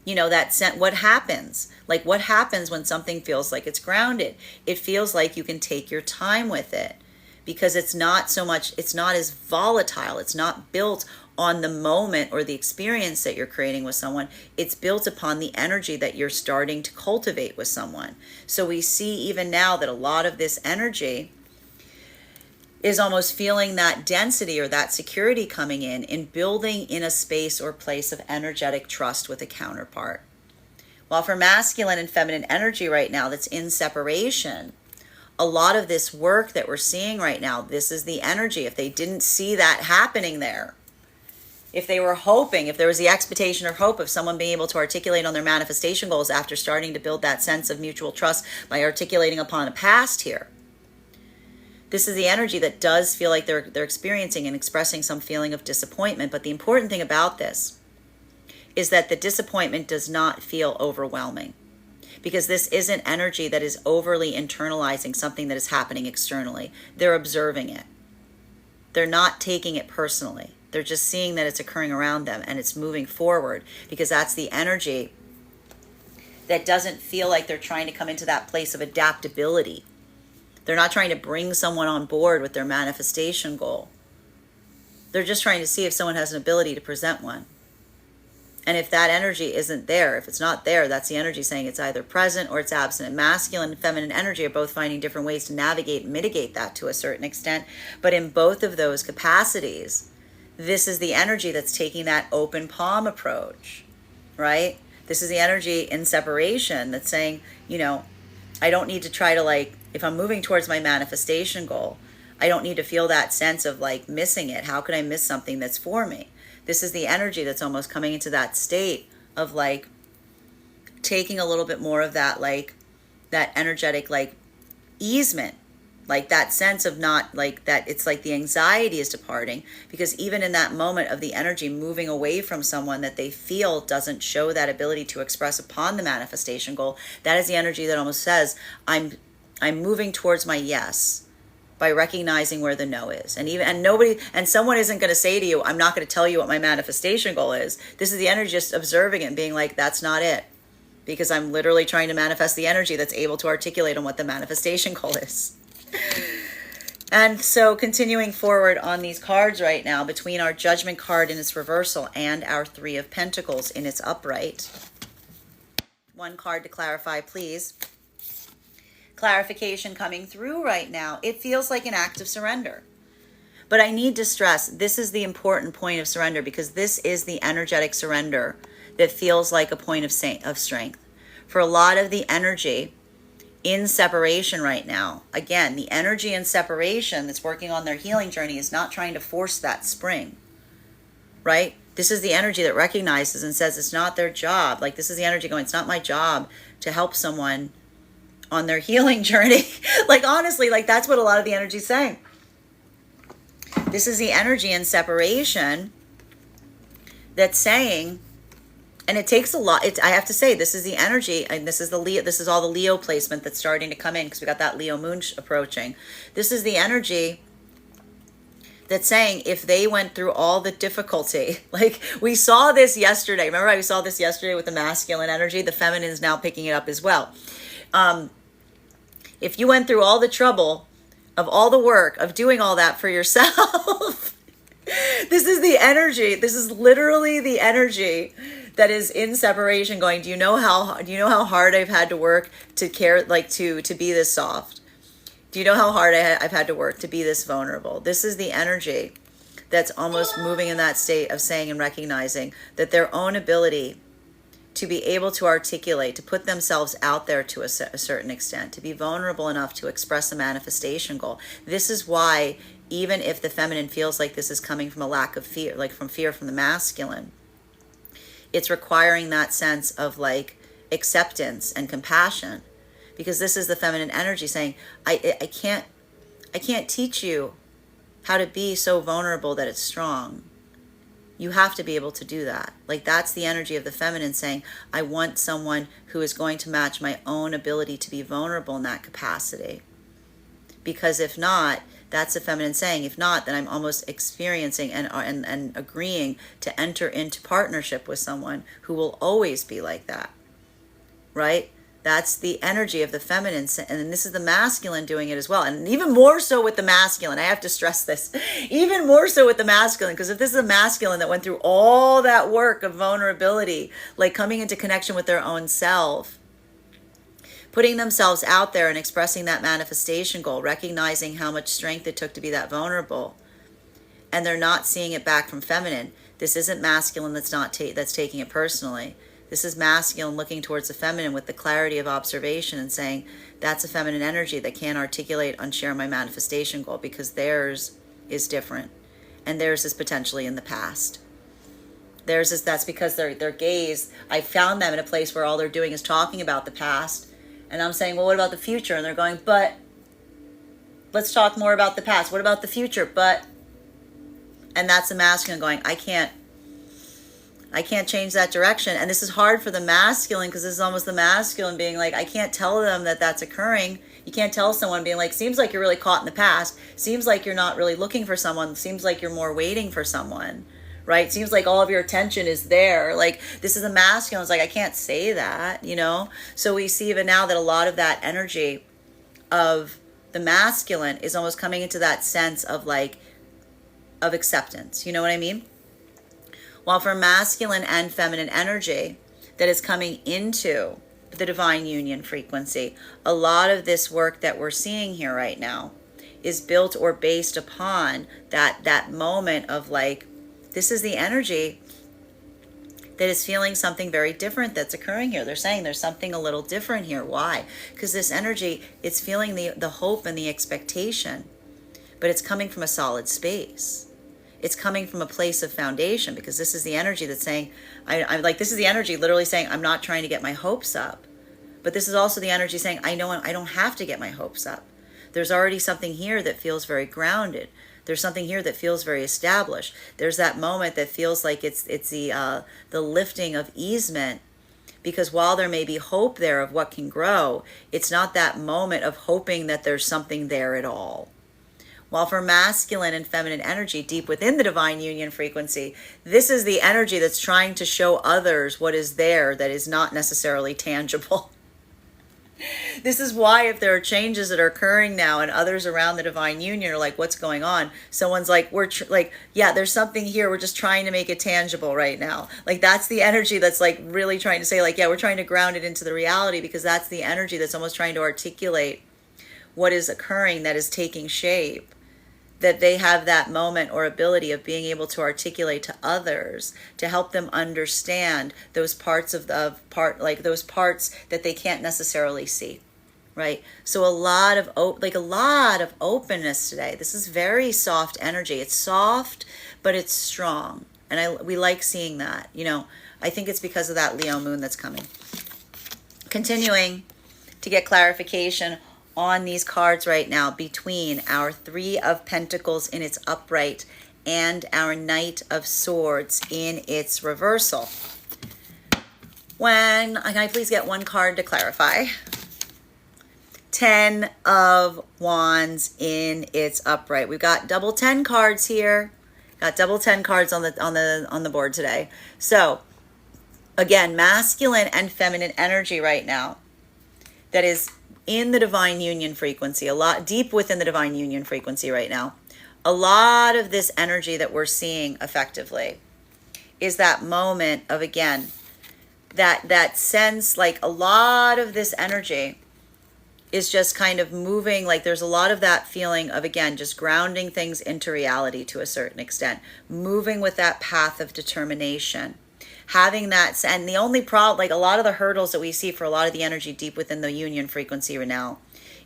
A: what happens? Like, what happens when something feels like it's grounded? It feels like you can take your time with it, because it's not as volatile. It's not built on the moment or the experience that you're creating with someone. It's built upon the energy that you're starting to cultivate with someone. So we see even now that a lot of this energy is almost feeling that density or that security coming in building in a space or place of energetic trust with a counterpart. While for masculine and feminine energy right now that's in separation, a lot of this work that we're seeing right now, this is the energy. If they didn't see that happening there, if they were hoping, if there was the expectation or hope of someone being able to articulate on their manifestation goals after starting to build that sense of mutual trust by articulating upon a past here, this is the energy that does feel like they're experiencing and expressing some feeling of disappointment. But the important thing about this is that the disappointment does not feel overwhelming, because this isn't energy that is overly internalizing something that is happening externally. They're observing it. They're not taking it personally. They're just seeing that it's occurring around them and it's moving forward, because that's the energy that doesn't feel like they're trying to come into that place of adaptability. They're not trying to bring someone on board with their manifestation goal. They're just trying to see if someone has an ability to present one. And if that energy isn't there, if it's not there, that's the energy saying it's either present or it's absent. And masculine and feminine energy are both finding different ways to navigate and mitigate that to a certain extent. But in both of those capacities, this is the energy that's taking that open palm approach, right? This is the energy in separation that's saying, I don't need to try to if I'm moving towards my manifestation goal, I don't need to feel that sense of missing it. How could I miss something that's for me? This is the energy that's almost coming into that state of taking a little bit more of that, that energetic, easement, that sense of not that it's the anxiety is departing, because even in that moment of the energy moving away from someone that they feel doesn't show that ability to express upon the manifestation goal, that is the energy that almost says, I'm moving towards my yes, by recognizing where the no is. And someone isn't going to say to you, I'm not going to tell you what my manifestation goal is. This is the energy just observing it and being that's not it. Because I'm literally trying to manifest the energy that's able to articulate on what the manifestation goal is. And so continuing forward on these cards right now, between our Judgment card in its reversal and our Three of Pentacles in its upright. One card to clarify, please. Clarification coming through right now. It feels like an act of surrender. But I need to stress, this is the important point of surrender, because this is the energetic surrender that feels like a point of strength. For a lot of the energy in separation right now, again, the energy in separation that's working on their healing journey is not trying to force that spring, right? This is the energy that recognizes and says it's not their job. This is the energy going, it's not my job to help someone on their healing journey. Honestly, that's what a lot of the energy is saying. This is the energy in separation that's saying, and it takes a lot. I have to say, this is the energy, and this is all the Leo placement that's starting to come in, because we got that Leo moon approaching. This is the energy that's saying, if they went through all the difficulty, we saw this yesterday. Remember, we saw this yesterday with the masculine energy. The feminine is now picking it up as well. If you went through all the trouble of all the work of doing all that for yourself, this is the energy. This is literally the energy that is in separation going, do you know how hard I've had to work to care, to be this soft? Do you know how hard I've had to work to be this vulnerable? This is the energy that's almost moving in that state of saying and recognizing that their own ability to be able to articulate, to put themselves out there to a certain extent, to be vulnerable enough to express a manifestation goal. This is why, even if the feminine feels like this is coming from a lack of fear, from fear from the masculine, it's requiring that sense of acceptance and compassion, because this is the feminine energy saying, I can't teach you how to be so vulnerable that it's strong. You have to be able to do that. That's the energy of the feminine saying, I want someone who is going to match my own ability to be vulnerable in that capacity. Because if not, that's the feminine saying, if not, then I'm almost experiencing and agreeing to enter into partnership with someone who will always be like that, right? That's the energy of the feminine, and this is the masculine doing it as well. And even more so with the masculine, I have to stress this, even more so with the masculine, because if this is a masculine that went through all that work of vulnerability, coming into connection with their own self, putting themselves out there and expressing that manifestation goal, recognizing how much strength it took to be that vulnerable, and they're not seeing it back from feminine. This isn't masculine that's taking it personally. This is masculine looking towards the feminine with the clarity of observation and saying, that's a feminine energy that can't articulate and share my manifestation goal, because theirs is different. And theirs is potentially in the past. That's because their gaze, I found them in a place where all they're doing is talking about the past. And I'm saying, well, what about the future? And they're going, but let's talk more about the past. What about the future? And that's the masculine going, I can't change that direction. And this is hard for the masculine, because this is almost the masculine being I can't tell them that that's occurring. You can't tell someone being seems like you're really caught in the past. Seems like you're not really looking for someone. Seems like you're more waiting for someone, right? Seems like all of your attention is there. This is the masculine. It's I can't say that, So we see even now that a lot of that energy of the masculine is almost coming into that sense of of acceptance. You know what I mean? While for masculine and feminine energy that is coming into the divine union frequency, a lot of this work that we're seeing here right now is built or based upon that moment of like, this is the energy that is feeling something very different that's occurring here. They're saying there's something a little different here. Why? Because this energy, it's feeling the hope and the expectation, but it's coming from a solid space. It's coming from a place of foundation, because this is the energy that's saying, I'm like, this is the energy literally saying, I'm not trying to get my hopes up. But this is also the energy saying, I know I don't have to get my hopes up. There's already something here that feels very grounded. There's something here that feels very established. There's that moment that feels like it's the lifting of easement, because while there may be hope there of what can grow, it's not that moment of hoping that there's something there at all. While for masculine and feminine energy deep within the divine union frequency, this is the energy that's trying to show others what is there that is not necessarily tangible. This is why if there are changes that are occurring now and others around the divine union are like, what's going on? Someone's like, yeah, there's something here. We're just trying to make it tangible right now. Like, that's the energy that's like really trying to say, like, yeah, we're trying to ground it into the reality, because that's the energy that's almost trying to articulate what is occurring that is taking shape. That they have that moment or ability of being able to articulate to others to help them understand those parts of those parts that they can't necessarily see, right? So a lot of openness today. This is very soft energy. It's soft, but it's strong, and we like seeing that. I think it's because of that Leo moon that's coming. Continuing to get clarification on these cards right now between our Three of Pentacles in its upright and our Knight of Swords in its reversal. Can I please get one card to clarify? 10 of Wands in its upright. We've got double 10 cards here. Got double 10 cards on the board today. So again, masculine and feminine energy right now that is in the divine union frequency, a lot deep within the divine union frequency right now. A lot of this energy that we're seeing effectively is that moment of, again, that sense, like a lot of this energy is just kind of moving, like there's a lot of that feeling of, again, just grounding things into reality to a certain extent, moving with that path of determination. Having that, and the only problem, like a lot of the hurdles that we see for a lot of the energy deep within the union frequency right now,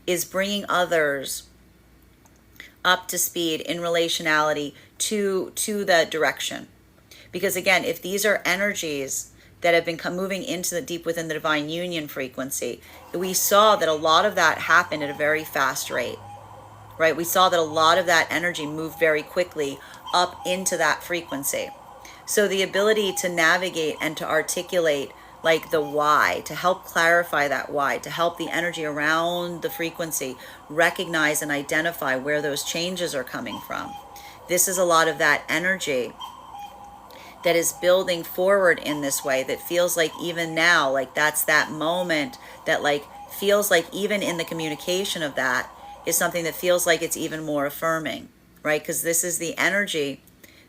A: is bringing others up to speed in relationality to the direction. Because again, if these are energies that have been moving into the deep within the divine union frequency, we saw that a lot of that happened at a very fast rate, right? We saw that a lot of that energy moved very quickly up into that frequency. So the ability to navigate and to articulate like the why, to help clarify that why, to help the energy around the frequency recognize and identify where those changes are coming from. This is a lot of that energy that is building forward in this way, that feels like even now, like that's that moment that like feels like even in the communication of that is something that feels like it's even more affirming, right? Because this is the energy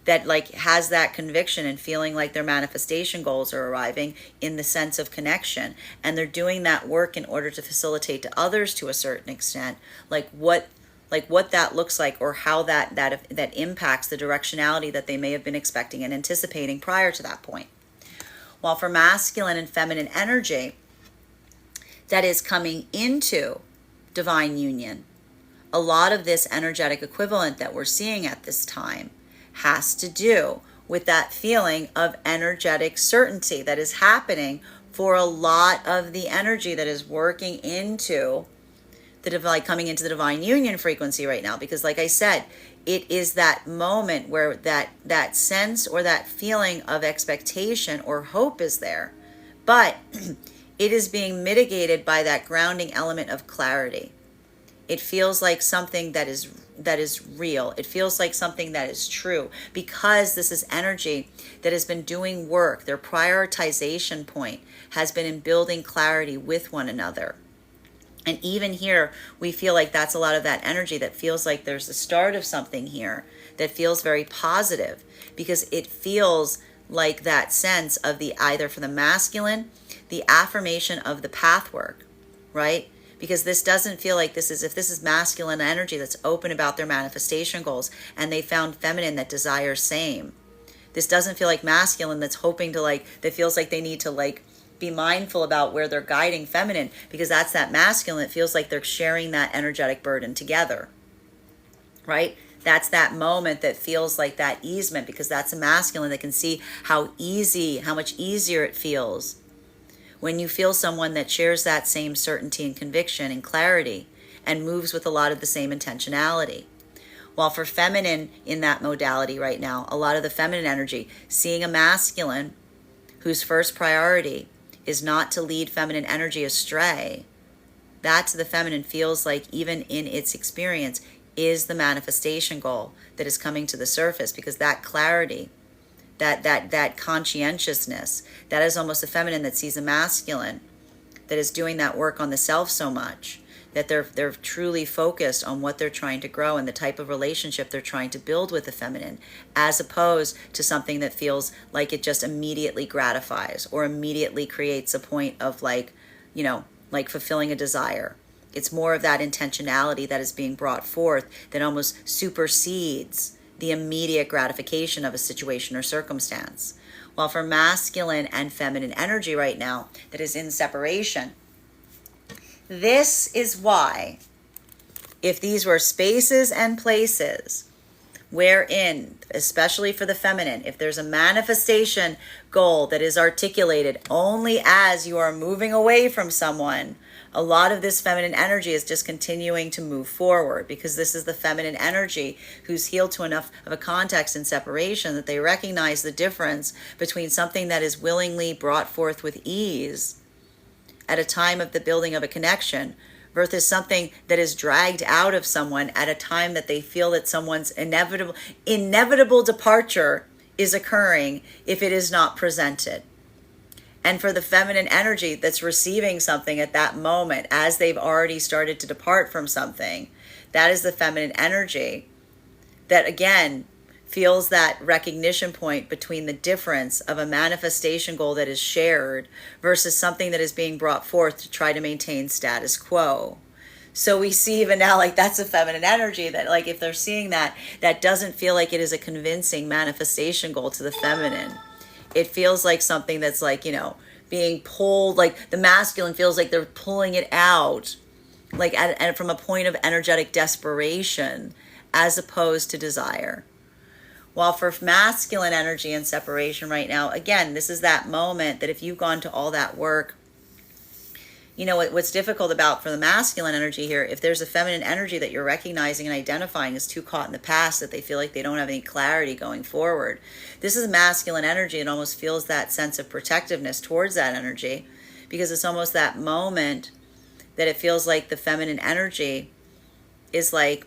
A: that like has that conviction and feeling like their manifestation goals are arriving in the sense of connection, and they're doing that work in order to facilitate to others to a certain extent, like what that looks like, or how that impacts the directionality that they may have been expecting and anticipating prior to that point. While for masculine and feminine energy that is coming into divine union, a lot of this energetic equivalent that we're seeing at this time has to do with that feeling of energetic certainty that is happening for a lot of the energy that is working into the divine, coming into the divine union frequency right now. Because like I said, it is that moment where that sense or that feeling of expectation or hope is there, but it is being mitigated by that grounding element of clarity. It feels like something that is real. It feels like something that is true, because this is energy that has been doing work. Their prioritization point has been in building clarity with one another. And even here, we feel like that's a lot of that energy that feels like there's the start of something here that feels very positive, because it feels like that sense of the, either for the masculine, the affirmation of the path work, right? Because this doesn't feel like this is, if this is masculine energy that's open about their manifestation goals and they found feminine that desires same. This doesn't feel like masculine that's hoping to like, that feels like they need to like be mindful about where they're guiding feminine, because that's that masculine. It feels like they're sharing that energetic burden together, right? That's that moment that feels like that easement, because that's a masculine that can see how easy, how much easier it feels when you feel someone that shares that same certainty and conviction and clarity and moves with a lot of the same intentionality. While for feminine in that modality right now, a lot of the feminine energy, seeing a masculine whose first priority is not to lead feminine energy astray, that to the feminine feels like, even in its experience, is the manifestation goal that is coming to the surface, because that clarity, that conscientiousness, that is almost the feminine that sees a masculine that is doing that work on the self so much that they're truly focused on what they're trying to grow and the type of relationship they're trying to build with the feminine, as opposed to something that feels like it just immediately gratifies or immediately creates a point of like, you know, like fulfilling a desire. It's more of that intentionality that is being brought forth that almost supersedes the immediate gratification of a situation or circumstance. While for masculine and feminine energy right now that is in separation, this is why, if these were spaces and places wherein, especially for the feminine, if there's a manifestation goal that is articulated only as you are moving away from someone, a lot of this feminine energy is just continuing to move forward, because this is the feminine energy who's healed to enough of a context in separation that they recognize the difference between something that is willingly brought forth with ease at a time of the building of a connection versus something that is dragged out of someone at a time that they feel that someone's inevitable departure is occurring if it is not presented. And for the feminine energy that's receiving something at that moment, as they've already started to depart from something, that is the feminine energy that, again, feels that recognition point between the difference of a manifestation goal that is shared versus something that is being brought forth to try to maintain status quo. So we see even now, like, that's a feminine energy that, like, if they're seeing that, that doesn't feel like it is a convincing manifestation goal to the feminine. It feels like something that's like, you know, being pulled, like the masculine feels like they're pulling it out, like and from a point of energetic desperation as opposed to desire. While for masculine energy and separation right now, again, this is that moment that if you've gone to all that work, you know, what's difficult about for the masculine energy here, if there's a feminine energy that you're recognizing and identifying is too caught in the past, that they feel like they don't have any clarity going forward. This is masculine energy. It almost feels that sense of protectiveness towards that energy, because it's almost that moment that it feels like the feminine energy is like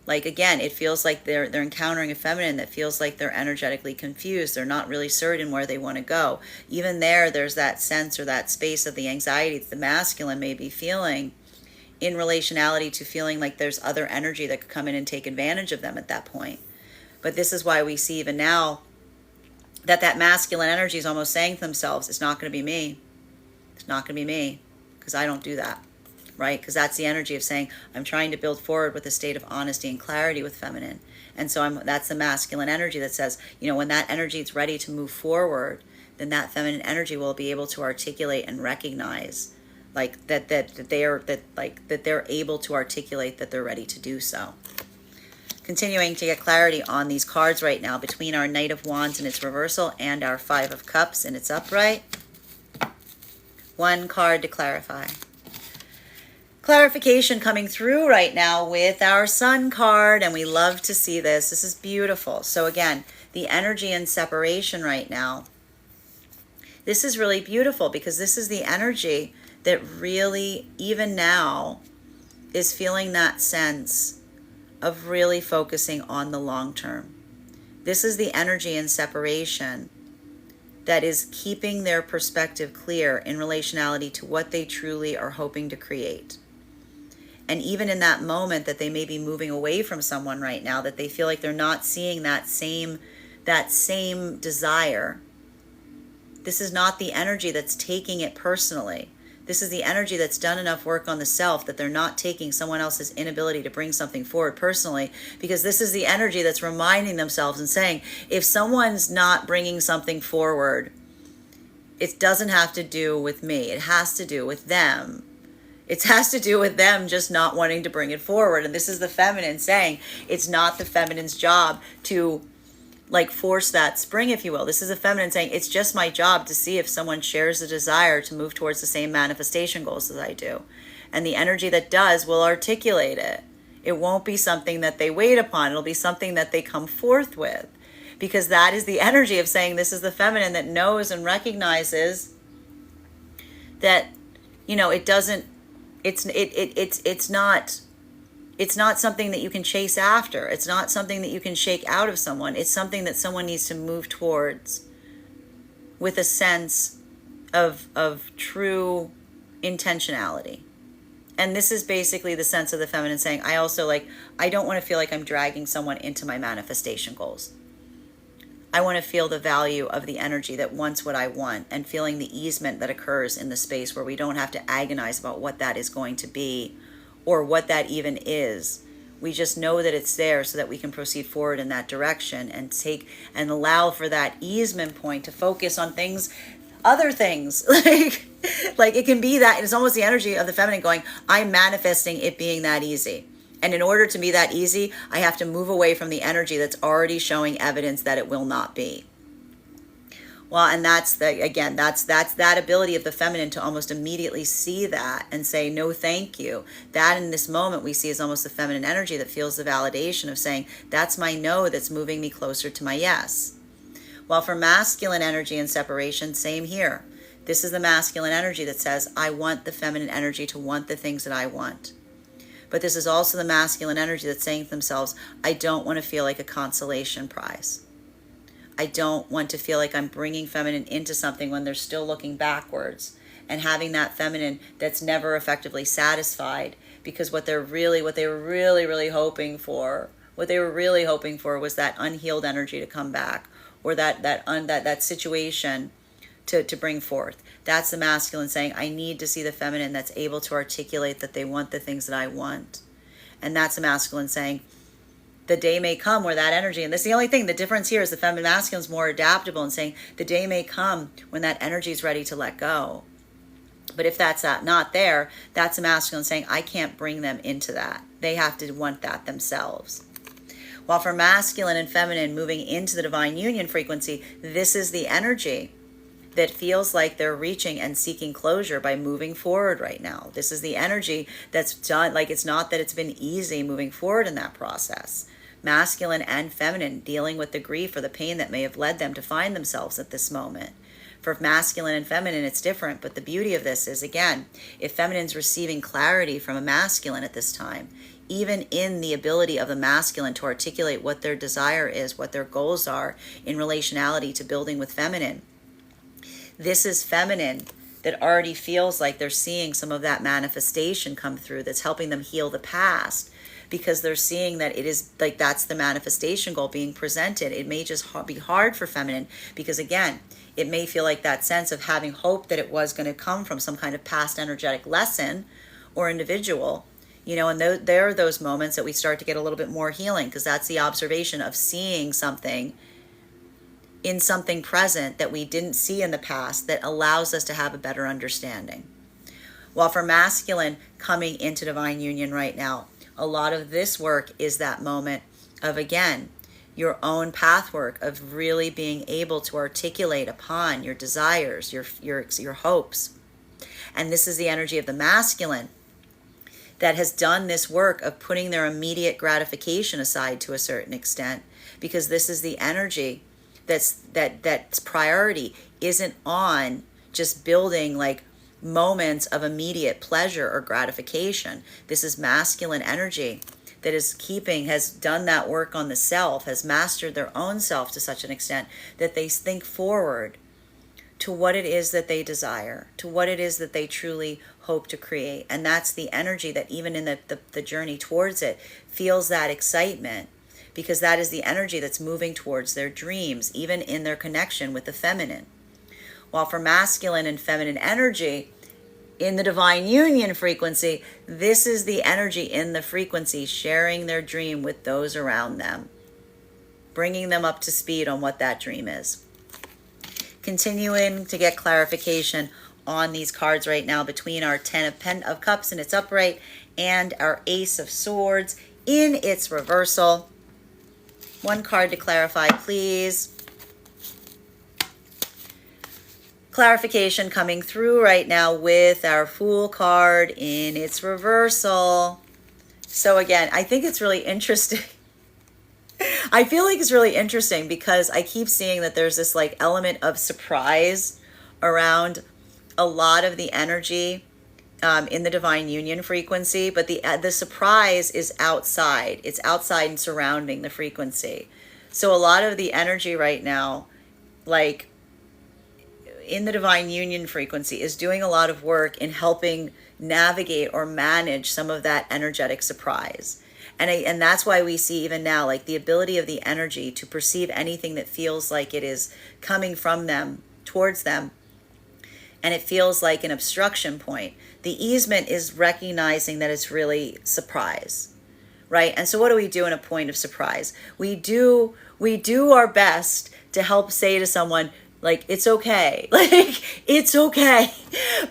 A: again, it feels like they're encountering a feminine that feels like they're energetically confused. They're not really certain where they want to go. Even there's that sense or that space of the anxiety that the masculine may be feeling in relationality to feeling like there's other energy that could come in and take advantage of them at that point. But this is why we see even now that masculine energy is almost saying to themselves, it's not going to be me. It's not going to be me, because I don't do that. Right? Because that's the energy of saying, I'm trying to build forward with a state of honesty and clarity with feminine. And so that's the masculine energy that says, you know, when that energy is ready to move forward, then that feminine energy will be able to articulate and recognize like that they're able to articulate that they're ready to do so. Continuing to get clarity on these cards right now between our Knight of Wands in its reversal and our Five of Cups in its upright. One card to clarify. Clarification coming through right now with our Sun card, and we love to see this. This is beautiful. So again, the energy in separation right now, this is really beautiful, because this is the energy that really, even now, is feeling that sense of really focusing on the long term. This is the energy in separation that is keeping their perspective clear in relationality to what they truly are hoping to create. And even in that moment that they may be moving away from someone right now, that they feel like they're not seeing that same desire, This is not the energy that's taking it personally. This is the energy that's done enough work on the self that they're not taking someone else's inability to bring something forward personally, because this is the energy that's reminding themselves and saying, if someone's not bringing something forward, it doesn't have to do with me. It has to do with them. It has to do with them just not wanting to bring it forward. And this is the feminine saying it's not the feminine's job to force that spring, if you will. This is a feminine saying it's just my job to see if someone shares a desire to move towards the same manifestation goals as I do. And the energy that does will articulate it. It won't be something that they wait upon. It'll be something that they come forth with. Because that is the energy of saying this is the feminine that knows and recognizes that, it doesn't, it's not something that you can chase after. It's not something that you can shake out of someone. It's something that someone needs to move towards with a sense of true intentionality. And this is basically the sense of the feminine saying, I also I don't want to feel like I'm dragging someone into my manifestation goals. I want to feel the value of the energy that wants what I want, and feeling the easement that occurs in the space where we don't have to agonize about what that is going to be or what that even is. We just know that it's there so that we can proceed forward in that direction and take and allow for that easement point to focus on things, other things. Like it can be that it's almost the energy of the feminine going, I'm manifesting it being that easy. And in order to be that easy, I have to move away from the energy that's already showing evidence that it will not be. Well, and that's that ability of the feminine to almost immediately see that and say, no, thank you. That in this moment we see is almost the feminine energy that feels the validation of saying, that's my no that's moving me closer to my yes. While for masculine energy and separation, same here. This is the masculine energy that says, I want the feminine energy to want the things that I want. But this is also the masculine energy that's saying to themselves, I don't want to feel like a consolation prize. I don't want to feel like I'm bringing feminine into something when they're still looking backwards, and having that feminine that's never effectively satisfied, because what they were really hoping for was that unhealed energy to come back, or that situation to bring forth. That's the masculine saying, I need to see the feminine that's able to articulate that they want the things that I want. And that's the masculine saying, the day may come where that energy, and this is the only thing, the difference here is the feminine masculine is more adaptable and saying the day may come when that energy is ready to let go. But if that's not there, that's the masculine saying, I can't bring them into that. They have to want that themselves. While for masculine and feminine moving into the divine union frequency, this is the energy that feels like they're reaching and seeking closure by moving forward right now. This is the energy that's done, it's not that it's been easy moving forward in that process. Masculine and feminine dealing with the grief or the pain that may have led them to find themselves at this moment. For masculine and feminine, it's different, but the beauty of this is, again, if feminine's receiving clarity from a masculine at this time, even in the ability of the masculine to articulate what their desire is, what their goals are in relationality to building with feminine, this is feminine that already feels like they're seeing some of that manifestation come through that's helping them heal the past, because they're seeing that it is that's the manifestation goal being presented. It may just be hard for feminine because, again, it may feel like that sense of having hope that it was going to come from some kind of past energetic lesson or individual, and there are those moments that we start to get a little bit more healing, because that's the observation of seeing something in something present that we didn't see in the past that allows us to have a better understanding. While for masculine coming into divine union right now, a lot of this work is that moment of, again, your own path work of really being able to articulate upon your desires, your hopes. And this is the energy of the masculine that has done this work of putting their immediate gratification aside to a certain extent, because this is the energy that's priority isn't on just building moments of immediate pleasure or gratification. This is masculine energy that has done that work on the self, has mastered their own self to such an extent that they think forward to what it is that they desire, to what it is that they truly hope to create. And that's the energy that even in the journey towards it feels that excitement, because that is the energy that's moving towards their dreams, even in their connection with the feminine. While for masculine and feminine energy, in the divine union frequency, this is the energy in the frequency sharing their dream with those around them, bringing them up to speed on what that dream is. Continuing to get clarification on these cards right now between our Ten of Cups in its upright and our Ace of Swords in its reversal. One card to clarify, please. Clarification coming through right now with our Fool card in its reversal. So again, I think it's really interesting. I feel like it's really interesting because I keep seeing that there's this like element of surprise around a lot of the energy in the divine union frequency, but the surprise is outside. It's outside and surrounding the frequency. So a lot of the energy right now, like in the divine union frequency, is doing a lot of work in helping navigate or manage some of that energetic surprise. And that's why we see even now, like the ability of the energy to perceive anything that feels like it is coming from them, towards them, and it feels like an obstruction point. The easement is recognizing that it's really surprise, right? And so what do we do in a point of surprise? We do our best to help say to someone, like, it's okay, like, it's okay,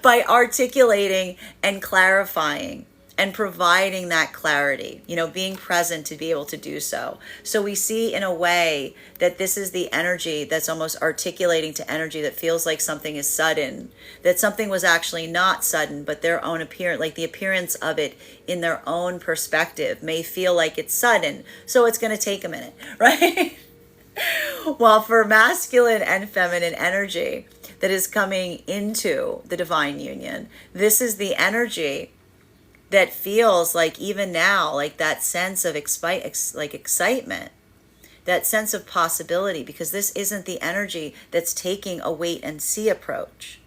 A: by articulating and clarifying and providing that clarity, being present to be able to do so. So we see in a way that this is the energy that's almost articulating to energy that feels like something is sudden, that something was actually not sudden, but their own appearance, like the appearance of it in their own perspective may feel like it's sudden. So it's going to take a minute, right? While for masculine and feminine energy that is coming into the divine union, this is the energy that feels like even now, like that sense of excitement, that sense of possibility, because this isn't the energy that's taking a wait and see approach,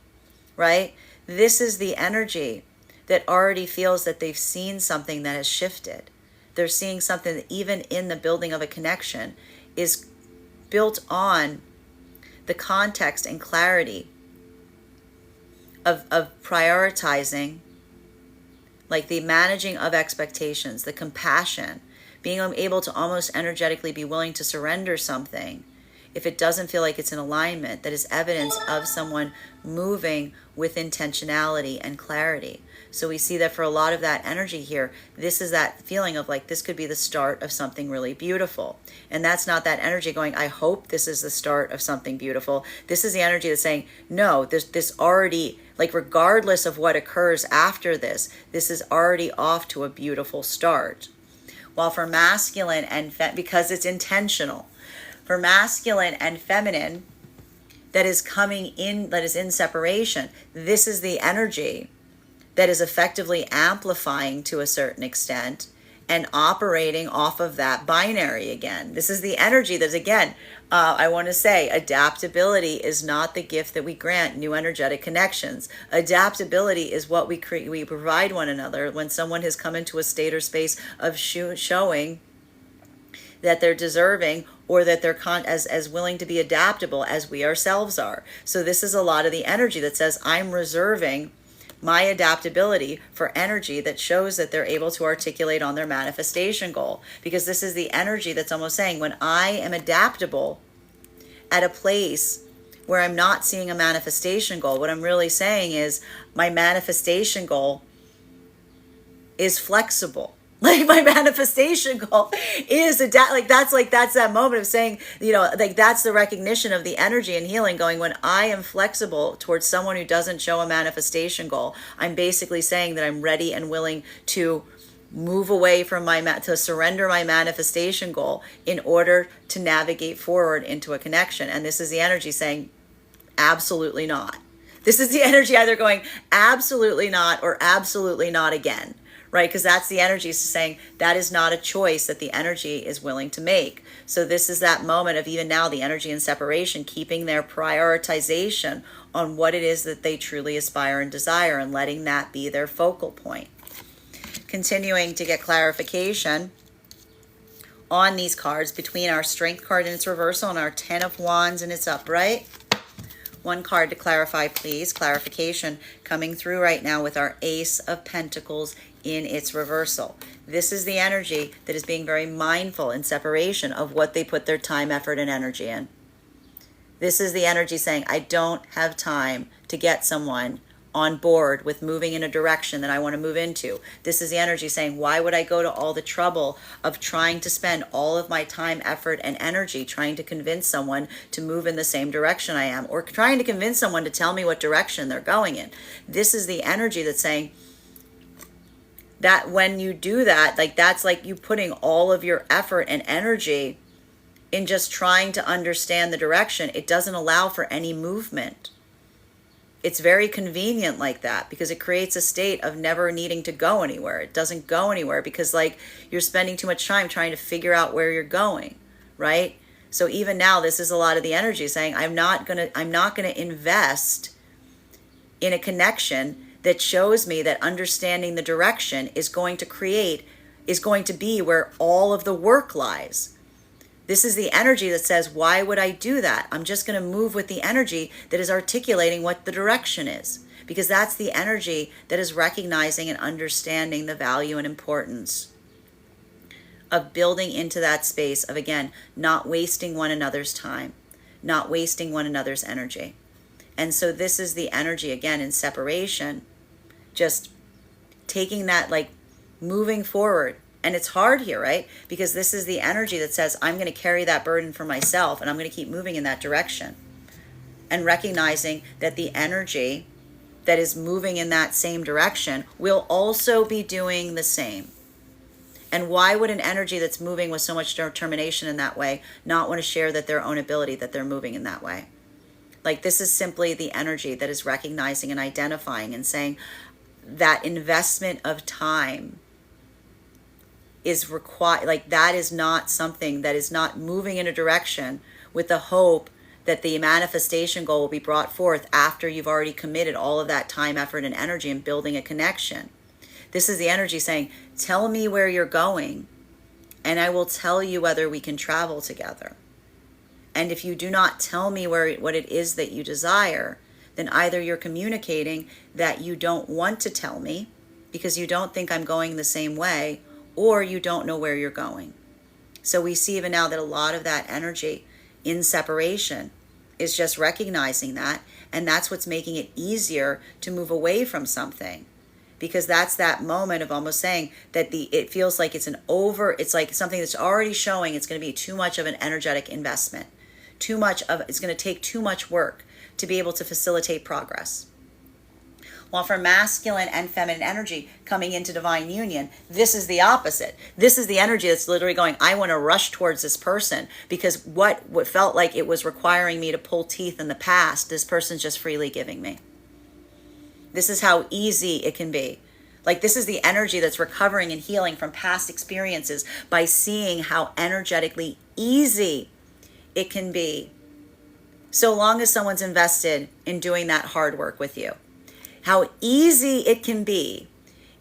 A: right? This is the energy that already feels that they've seen something that has shifted. They're seeing something that even in the building of a connection is built on the context and clarity of prioritizing, like the managing of expectations, the compassion, being able to almost energetically be willing to surrender something if it doesn't feel like it's in alignment, that is evidence of someone moving with intentionality and clarity. So we see that for a lot of that energy here, this is that feeling of like, this could be the start of something really beautiful. And that's not that energy going, I hope this is the start of something beautiful. This is the energy that's saying, no, this already, like regardless of what occurs after this is already off to a beautiful start. While for masculine and because it's intentional, for masculine and feminine that is coming in, that is in separation, this is the energy that is effectively amplifying to a certain extent and operating off of that binary again. This is the energy that, again, I want to say, adaptability is not the gift that we grant new energetic connections. Adaptability is what we provide one another when someone has come into a state or space of showing that they're deserving, or that they're as willing to be adaptable as we ourselves are. So this is a lot of the energy that says, I'm reserving my adaptability for energy that shows that they're able to articulate on their manifestation goal. Because this is the energy that's almost saying, when I am adaptable at a place where I'm not seeing a manifestation goal, what I'm really saying is my manifestation goal is flexible. Like my manifestation goal is that's that moment of saying, like that's the recognition of the energy and healing going, when I am flexible towards someone who doesn't show a manifestation goal, I'm basically saying that I'm ready and willing to move away from to surrender my manifestation goal in order to navigate forward into a connection. And this is the energy saying, absolutely not. This is the energy either going absolutely not or absolutely not again. Right? Because that's the energy saying that is not a choice that the energy is willing to make. So this is that moment of even now the energy in separation, keeping their prioritization on what it is that they truly aspire and desire and letting that be their focal point. Continuing to get clarification on these cards between our Strength card in its reversal and our Ten of Wands in its upright. One card to clarify, please. Clarification coming through right now with our Ace of Pentacles in its reversal. This is the energy that is being very mindful in separation of what they put their time, effort, and energy in. This is the energy saying, I don't have time to get someone on board with moving in a direction that I want to move into. This is the energy saying, why would I go to all the trouble of trying to spend all of my time, effort, and energy trying to convince someone to move in the same direction I am, or trying to convince someone to tell me what direction they're going in. This is the energy that's saying that when you do that, like that's like you putting all of your effort and energy in just trying to understand the direction. It doesn't allow for any movement. It's very convenient like that because it creates a state of never needing to go anywhere. It doesn't go anywhere because like you're spending too much time trying to figure out where you're going, right? So even now, this is a lot of the energy saying, I'm not gonna invest in a connection that shows me that understanding the direction is going to be where all of the work lies. This is the energy that says, why would I do that? I'm just going to move with the energy that is articulating what the direction is, because that's the energy that is recognizing and understanding the value and importance of building into that space of, again, not wasting one another's time, not wasting one another's energy. And so this is the energy, again, in separation, just taking that, like moving forward. And it's hard here, right? Because this is the energy that says, I'm going to carry that burden for myself and I'm going to keep moving in that direction. And recognizing that the energy that is moving in that same direction will also be doing the same. And why would an energy that's moving with so much determination in that way not want to share that their own ability that they're moving in that way? Like this is simply the energy that is recognizing and identifying and saying that investment of time is required. Like that is not something that is not moving in a direction with the hope that the manifestation goal will be brought forth after you've already committed all of that time, effort, and energy in building a connection. This is the energy saying, tell me where you're going and I will tell you whether we can travel together. And if you do not tell me what it is that you desire, then either you're communicating that you don't want to tell me because you don't think I'm going the same way, or you don't know where you're going. So we see even now that a lot of that energy in separation is just recognizing that, and that's what's making it easier to move away from something, because that's that moment of almost saying that it feels like it's like something that's already showing it's going to be too much of an energetic investment, it's going to take too much work to be able to facilitate progress. While for masculine and feminine energy coming into divine union, this is the opposite. This is the energy that's literally going, I want to rush towards this person because what felt like it was requiring me to pull teeth in the past, this person's just freely giving me. This is how easy it can be. Like this is the energy that's recovering and healing from past experiences by seeing how energetically easy it can be, so long as someone's invested in doing that hard work with you. How easy it can be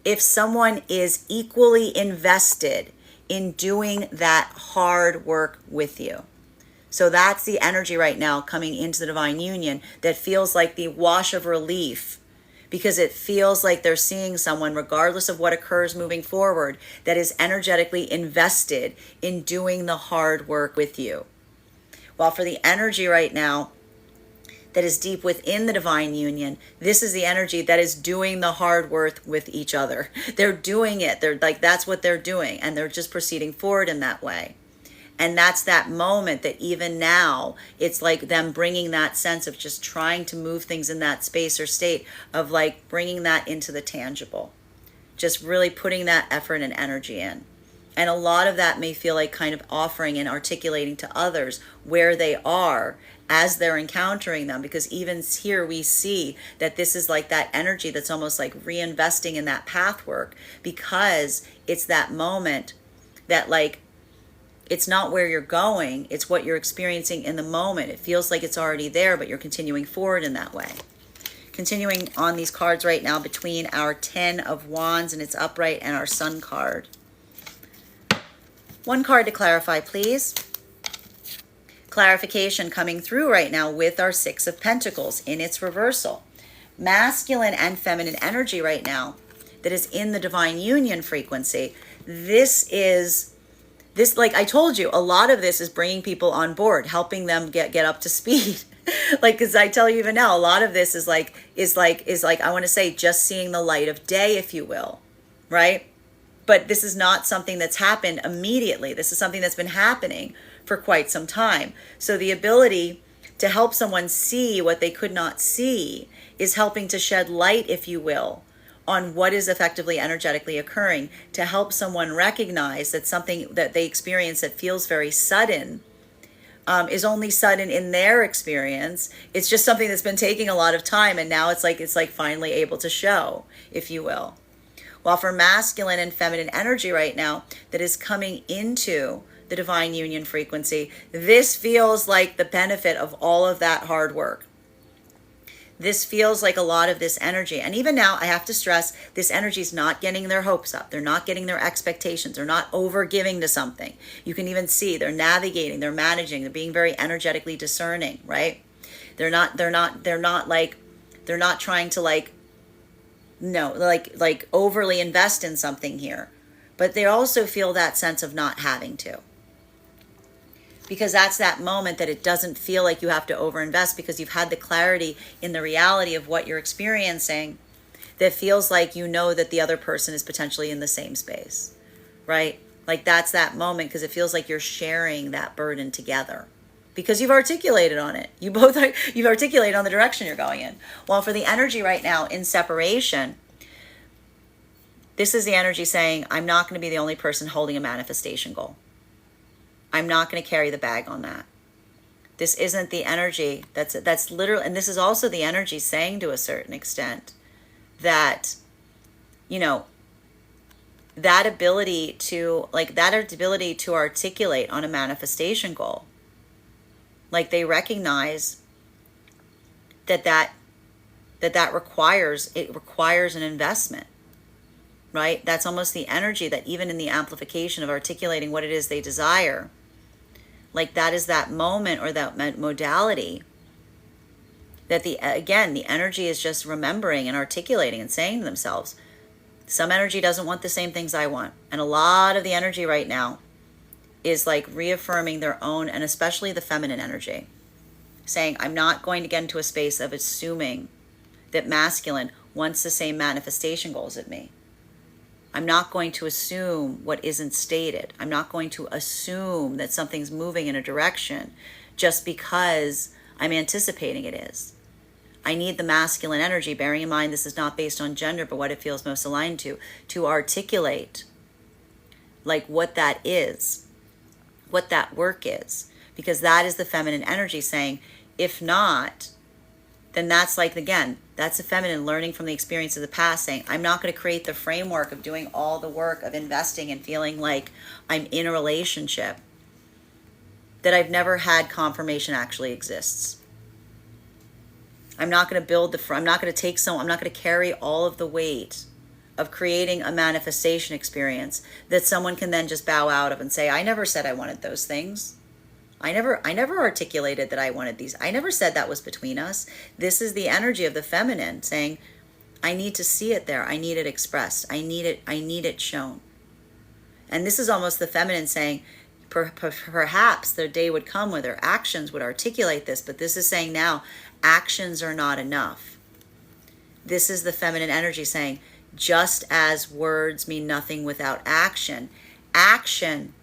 A: if someone is equally invested in doing that hard work with you. So that's the energy right now coming into the divine union that feels like the wash of relief, because it feels like they're seeing someone, regardless of what occurs moving forward, that is energetically invested in doing the hard work with you. While for the energy right now that is deep within the divine union, this is the energy that is doing the hard work with each other. They're doing it. They're like, that's what they're doing. And they're just proceeding forward in that way. And that's that moment that even now, it's like them bringing that sense of just trying to move things in that space or state of like bringing that into the tangible. Just really putting that effort and energy in. And a lot of that may feel like kind of offering and articulating to others where they are as they're encountering them, because even here we see that this is like that energy that's almost like reinvesting in that path work, because it's that moment that like it's not where you're going, it's what you're experiencing in the moment. It feels like it's already there, but you're continuing forward in that way. Continuing on these cards right now between our 10 of Wands and its upright and our Sun card. One card to clarify, please. clarification coming through right now with our Six of Pentacles in its reversal. Masculine and feminine energy right now that is in the divine union frequency. This, like I told you, a lot of this is bringing people on board, helping them get up to speed. Like, because I tell you even now, a lot of this is like, I want to say, just seeing the light of day, if you will, right? But this is not something that's happened immediately. This is something that's been happening for quite some time. So the ability to help someone see what they could not see is helping to shed light, if you will, on what is effectively energetically occurring, to help someone recognize that something that they experience that feels very sudden is only sudden in their experience. It's just something that's been taking a lot of time, and now it's like finally able to show, if you will. While for masculine and feminine energy right now that is coming into the divine union frequency, this feels like the benefit of all of that hard work. This feels like a lot of this energy. And even now, I have to stress, this energy is not getting their hopes up. They're not getting their expectations. They're not over giving to something. You can even see they're navigating, they're managing, they're being very energetically discerning, right? They're not trying to overly invest in something here. But they also feel that sense of not having to. Because that's that moment that it doesn't feel like you have to overinvest, because you've had the clarity in the reality of what you're experiencing that feels like you know that the other person is potentially in the same space, right? Like that's that moment, because it feels like you're sharing that burden together because you've articulated on it. You've articulated on the direction you're going in. While for the energy right now in separation, this is the energy saying, I'm not going to be the only person holding a manifestation goal. I'm not going to carry the bag on that. This isn't the energy that's literal. And this is also the energy saying to a certain extent that, that ability to articulate on a manifestation goal. Like they recognize that requires an investment, right? That's almost the energy that even in the amplification of articulating what it is they desire, like that is that moment or that modality that the energy is just remembering and articulating and saying to themselves, some energy doesn't want the same things I want. And a lot of the energy right now is like reaffirming their own, and especially the feminine energy, saying, I'm not going to get into a space of assuming that masculine wants the same manifestation goals as me. I'm not going to assume what isn't stated. I'm not going to assume that something's moving in a direction just because I'm anticipating it is. I need the masculine energy, bearing in mind this is not based on gender, but what it feels most aligned to articulate like what that is, what that work is. Because that is the feminine energy saying, if not, then that's that's the feminine learning from the experience of the past, saying, I'm not going to create the framework of doing all the work of investing and feeling like I'm in a relationship that I've never had confirmation actually exists. I'm not going to I'm not going to carry all of the weight of creating a manifestation experience that someone can then just bow out of and say, I never said I wanted those things. I never articulated that I wanted these. I never said that was between us. This is the energy of the feminine saying, I need to see it there. I need it expressed. I need it shown. And this is almost the feminine saying, perhaps their day would come where their actions would articulate this, but this is saying now, actions are not enough. This is the feminine energy saying, just as words mean nothing without action, action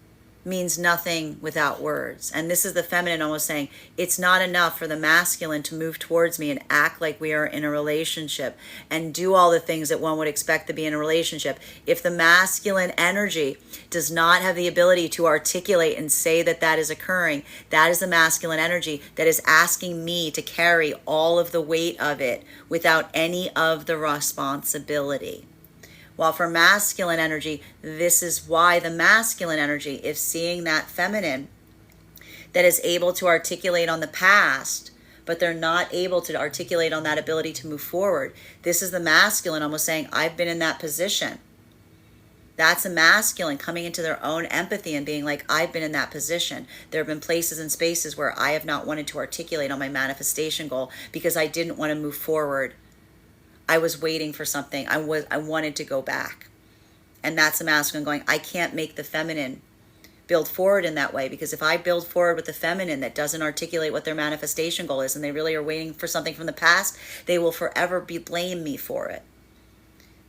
A: means nothing without words. And this is the feminine almost saying, it's not enough for the masculine to move towards me and act like we are in a relationship and do all the things that one would expect to be in a relationship. If the masculine energy does not have the ability to articulate and say that that is occurring, that is the masculine energy that is asking me to carry all of the weight of it without any of the responsibility. While for masculine energy, this is why the masculine energy is seeing that feminine that is able to articulate on the past, but they're not able to articulate on that ability to move forward. This is the masculine almost saying, I've been in that position. That's a masculine coming into their own empathy and being like, I've been in that position. There have been places and spaces where I have not wanted to articulate on my manifestation goal because I didn't want to move forward. I was waiting for something. I wanted to go back. And that's a masculine going, I can't make the feminine build forward in that way, because if I build forward with the feminine that doesn't articulate what their manifestation goal is and they really are waiting for something from the past, they will forever blame me for it.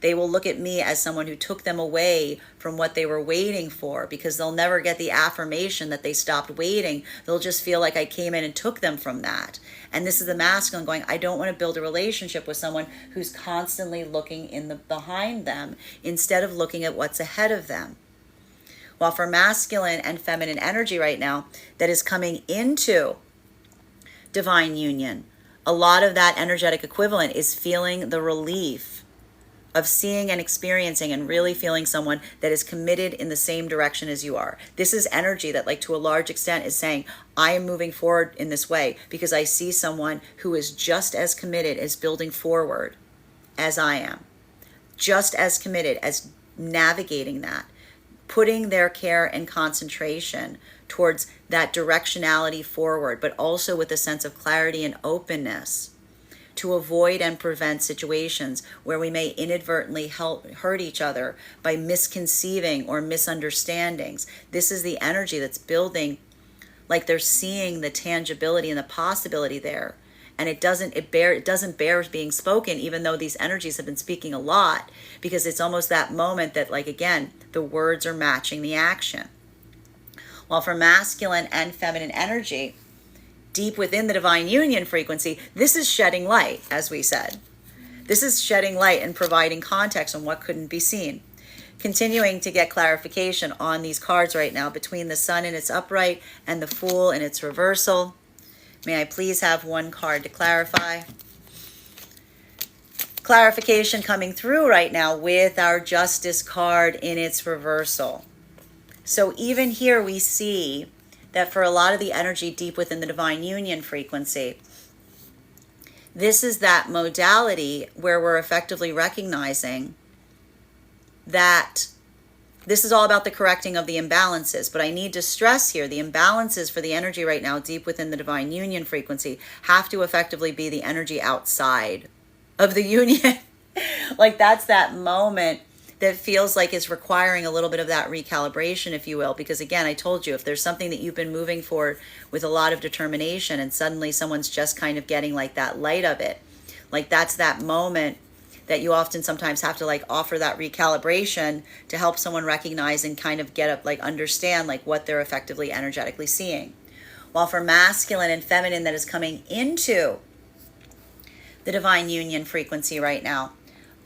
A: They will look at me as someone who took them away from what they were waiting for, because they'll never get the affirmation that they stopped waiting. They'll just feel like I came in and took them from that. And this is the masculine going, I don't want to build a relationship with someone who's constantly looking behind them instead of looking at what's ahead of them. While for masculine and feminine energy right now that is coming into divine union, a lot of that energetic equivalent is feeling the relief of seeing and experiencing and really feeling someone that is committed in the same direction as you are. This is energy that, like, to a large extent is saying, I am moving forward in this way because I see someone who is just as committed as building forward as I am. Just as committed as navigating that, putting their care and concentration towards that directionality forward, but also with a sense of clarity and openness to avoid and prevent situations where we may inadvertently hurt each other by misconceiving or misunderstandings. This is the energy that's building, like they're seeing the tangibility and the possibility there. And it doesn't bear being spoken, even though these energies have been speaking a lot, because it's almost that moment that, like, again, the words are matching the action. While for masculine and feminine energy, deep within the divine union frequency, this is shedding light, as we said. This is shedding light and providing context on what couldn't be seen. Continuing to get clarification on these cards right now between the Sun in its upright and the Fool in its reversal. May I please have one card to clarify? Clarification coming through right now with our Justice card in its reversal. So even here we see that for a lot of the energy deep within the divine union frequency, this is that modality where we're effectively recognizing that this is all about the correcting of the imbalances. But I need to stress here, the imbalances for the energy right now deep within the divine union frequency have to effectively be the energy outside of the union. Like, that's that moment that feels like it's requiring a little bit of that recalibration, if you will. Because again, I told you, if there's something that you've been moving for with a lot of determination and suddenly someone's just kind of getting like that light of it, like that's that moment that you often sometimes have to like offer that recalibration to help someone recognize and kind of get up, like understand like what they're effectively energetically seeing. While for masculine and feminine that is coming into the divine union frequency right now,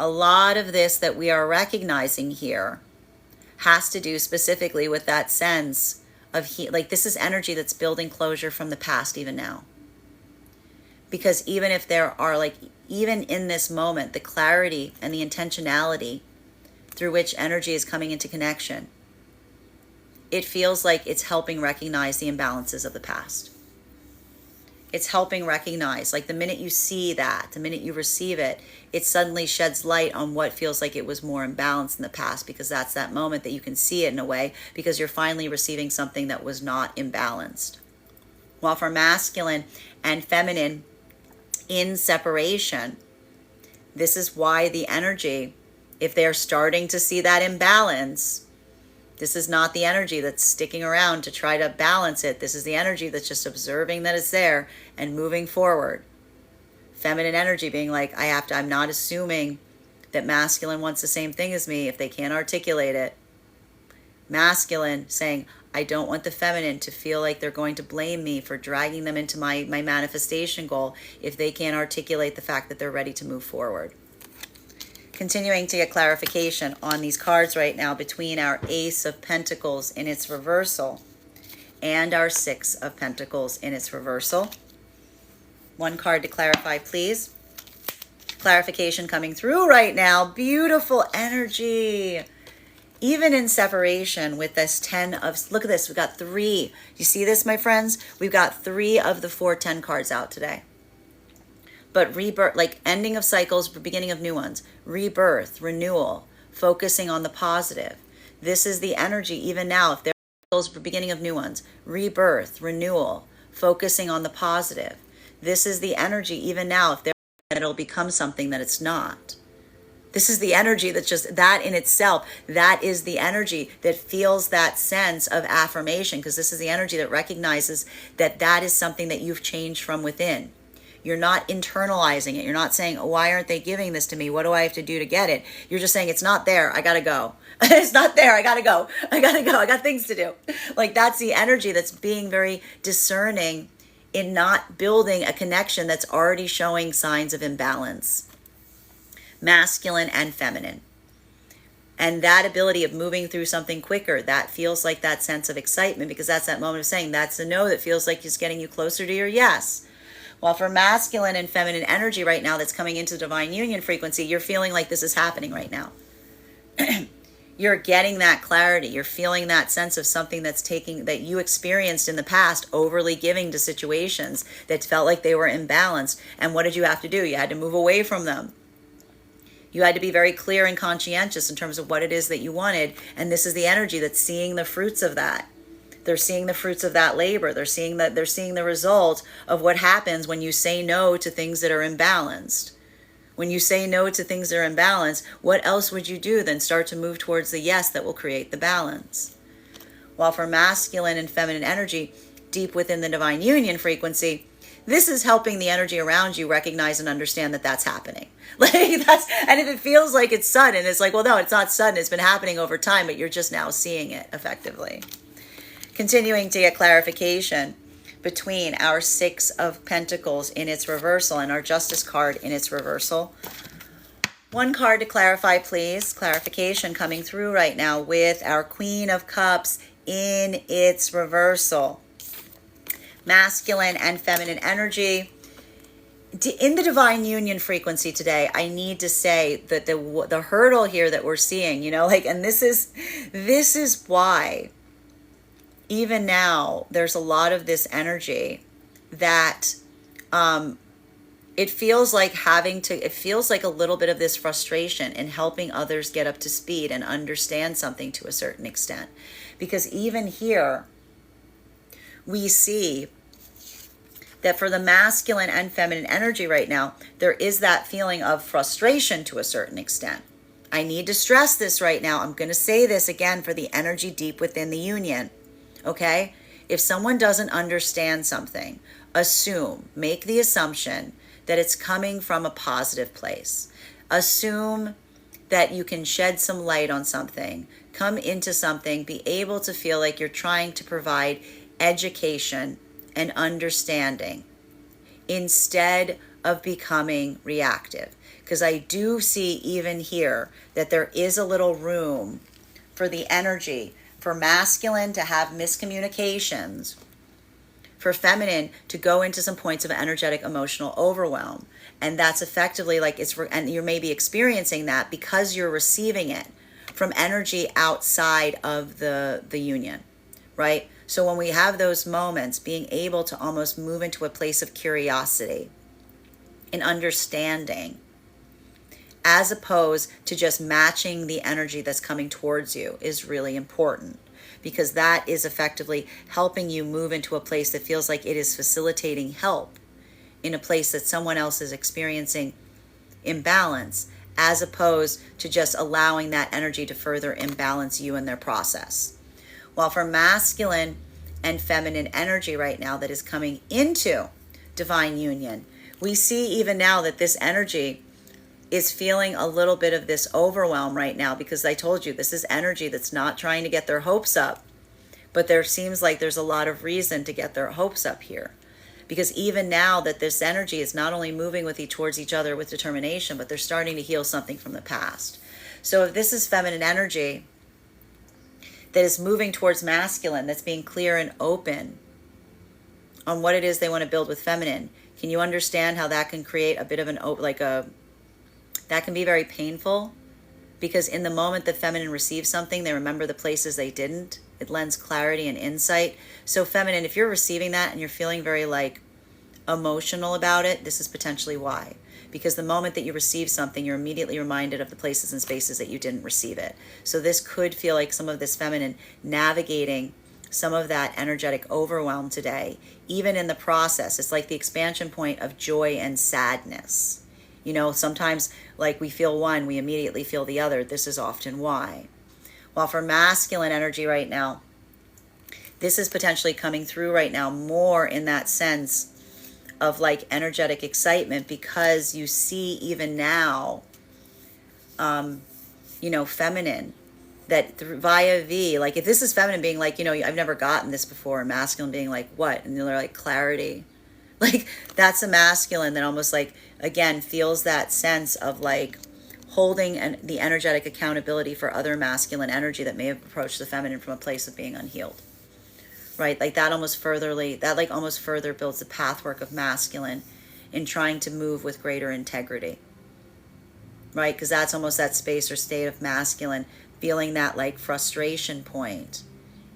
A: a lot of this that we are recognizing here has to do specifically with that sense of like this is energy that's building closure from the past even now. Because even if there are like, even in this moment, the clarity and the intentionality through which energy is coming into connection, it feels like it's helping recognize the imbalances of the past. It's helping recognize, like the minute you see that, the minute you receive it, it suddenly sheds light on what feels like it was more imbalanced in the past, because that's that moment that you can see it in a way, because you're finally receiving something that was not imbalanced. While for masculine and feminine in separation, this is why the energy, if they're starting to see that imbalance, this is not the energy that's sticking around to try to balance it. This is the energy that's just observing that it's there and moving forward. Feminine energy being like, I'm not assuming that masculine wants the same thing as me if they can't articulate it. Masculine saying, I don't want the feminine to feel like they're going to blame me for dragging them into my manifestation goal if they can't articulate the fact that they're ready to move forward. Continuing to get clarification on these cards right now between our Ace of Pentacles in its reversal and our Six of Pentacles in its reversal. One card to clarify, please. Clarification coming through right now. Beautiful energy. Even in separation with this 10 of, look at this, we've got 3. You see this, my friends? We've got 3 of the 4 10 cards out today. But rebirth, like ending of cycles, beginning of new ones, rebirth, renewal, focusing on the positive. This is the energy, even now, if there are the beginning of new ones, rebirth, renewal, focusing on the positive. This is the energy, even now, if there it'll become something that it's not. This is the energy that's just that in itself. That is the energy that feels that sense of affirmation, because this is the energy that recognizes that that is something that you've changed from within. You're not internalizing it. You're not saying, oh, why aren't they giving this to me? What do I have to do to get it? You're just saying, it's not there. I got to go. It's not there. I got to go. I got to go. I got things to do. Like, that's the energy that's being very discerning in not building a connection that's already showing signs of imbalance. Masculine and feminine. And that ability of moving through something quicker, that feels like that sense of excitement, because that's that moment of saying, that's the no that feels like it's getting you closer to your yes. While for masculine and feminine energy right now that's coming into divine union frequency, you're feeling like this is happening right now. You're getting that clarity. You're feeling that sense of something that's that you experienced in the past, overly giving to situations that felt like they were imbalanced. And what did you have to do? You had to move away from them. You had to be very clear and conscientious in terms of what it is that you wanted. And this is the energy that's seeing the fruits of that. They're seeing the fruits of that labor. They're seeing the result of what happens when you say no to things that are imbalanced. When you say no to things that are imbalanced, what else would you do than start to move towards the yes that will create the balance? While for masculine and feminine energy, deep within the divine union frequency, this is helping the energy around you recognize and understand that that's happening. And if it feels like it's sudden, it's like, well, no, it's not sudden. It's been happening over time, but you're just now seeing it effectively. Continuing to get clarification between our Six of Pentacles in its reversal and our Justice card in its reversal. One card to clarify, please. Clarification coming through right now with our Queen of Cups in its reversal. Masculine and feminine energy. In the divine union frequency today, I need to say that the hurdle here that we're seeing, and this is why even now there's a lot of this energy that it feels like a little bit of this frustration in helping others get up to speed and understand something to a certain extent. Because even here, we see that for the masculine and feminine energy right now, there is that feeling of frustration to a certain extent. I need to stress this right now. I'm going to say this again for the energy deep within the union. Okay? If someone doesn't understand something, make the assumption that it's coming from a positive place. Assume that you can shed some light on something, come into something, be able to feel like you're trying to provide education and understanding instead of becoming reactive. Because I do see even here that there is a little room for the energy for masculine to have miscommunications, for feminine to go into some points of energetic emotional overwhelm. And that's effectively like and you may be experiencing that because you're receiving it from energy outside of the union, right? So when we have those moments, being able to almost move into a place of curiosity and understanding, as opposed to just matching the energy that's coming towards you, is really important, because that is effectively helping you move into a place that feels like it is facilitating help in a place that someone else is experiencing imbalance, as opposed to just allowing that energy to further imbalance you in their process. While for masculine and feminine energy right now that is coming into divine union, we see even now that this energy is feeling a little bit of this overwhelm right now, because I told you this is energy that's not trying to get their hopes up, but there seems like there's a lot of reason to get their hopes up here, because even now that this energy is not only moving towards each other with determination, but they're starting to heal something from the past. So if this is feminine energy that is moving towards masculine, that's being clear and open on what it is they want to build with feminine, can you understand how that can create a bit of that can be very painful? Because in the moment that feminine receives something, they remember the places they didn't. It lends clarity and insight. So feminine, if you're receiving that and you're feeling very emotional about it, this is potentially why. because the moment that you receive something, you're immediately reminded of the places and spaces that you didn't receive it. So this could feel like some of this feminine navigating some of that energetic overwhelm today, even in the process. It's like the expansion point of joy and sadness. You know, sometimes like we feel one, we immediately feel the other. This is often why. While for masculine energy right now, this is potentially coming through right now more in that sense of like energetic excitement, because you see even now, you know, feminine, that via V, like if this is feminine being like, you know, I've never gotten this before, and masculine being like, what? And they're like, clarity. Like that's a masculine that almost like, again, feels that sense of like holding the energetic accountability for other masculine energy that may have approached the feminine from a place of being unhealed. Right? Like that almost further builds the pathwork of masculine in trying to move with greater integrity. Right? Because that's almost that space or state of masculine, feeling that like frustration point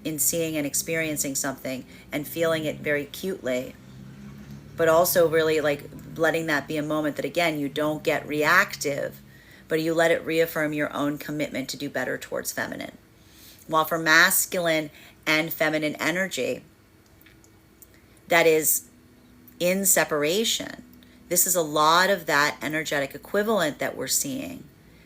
A: in seeing and experiencing something and feeling it very acutely, but also really like letting that be a moment that, again, you don't get reactive, but you let it reaffirm your own commitment to do better towards feminine. While for masculine and feminine energy that is in separation, this is a lot of that energetic equivalent that we're seeing,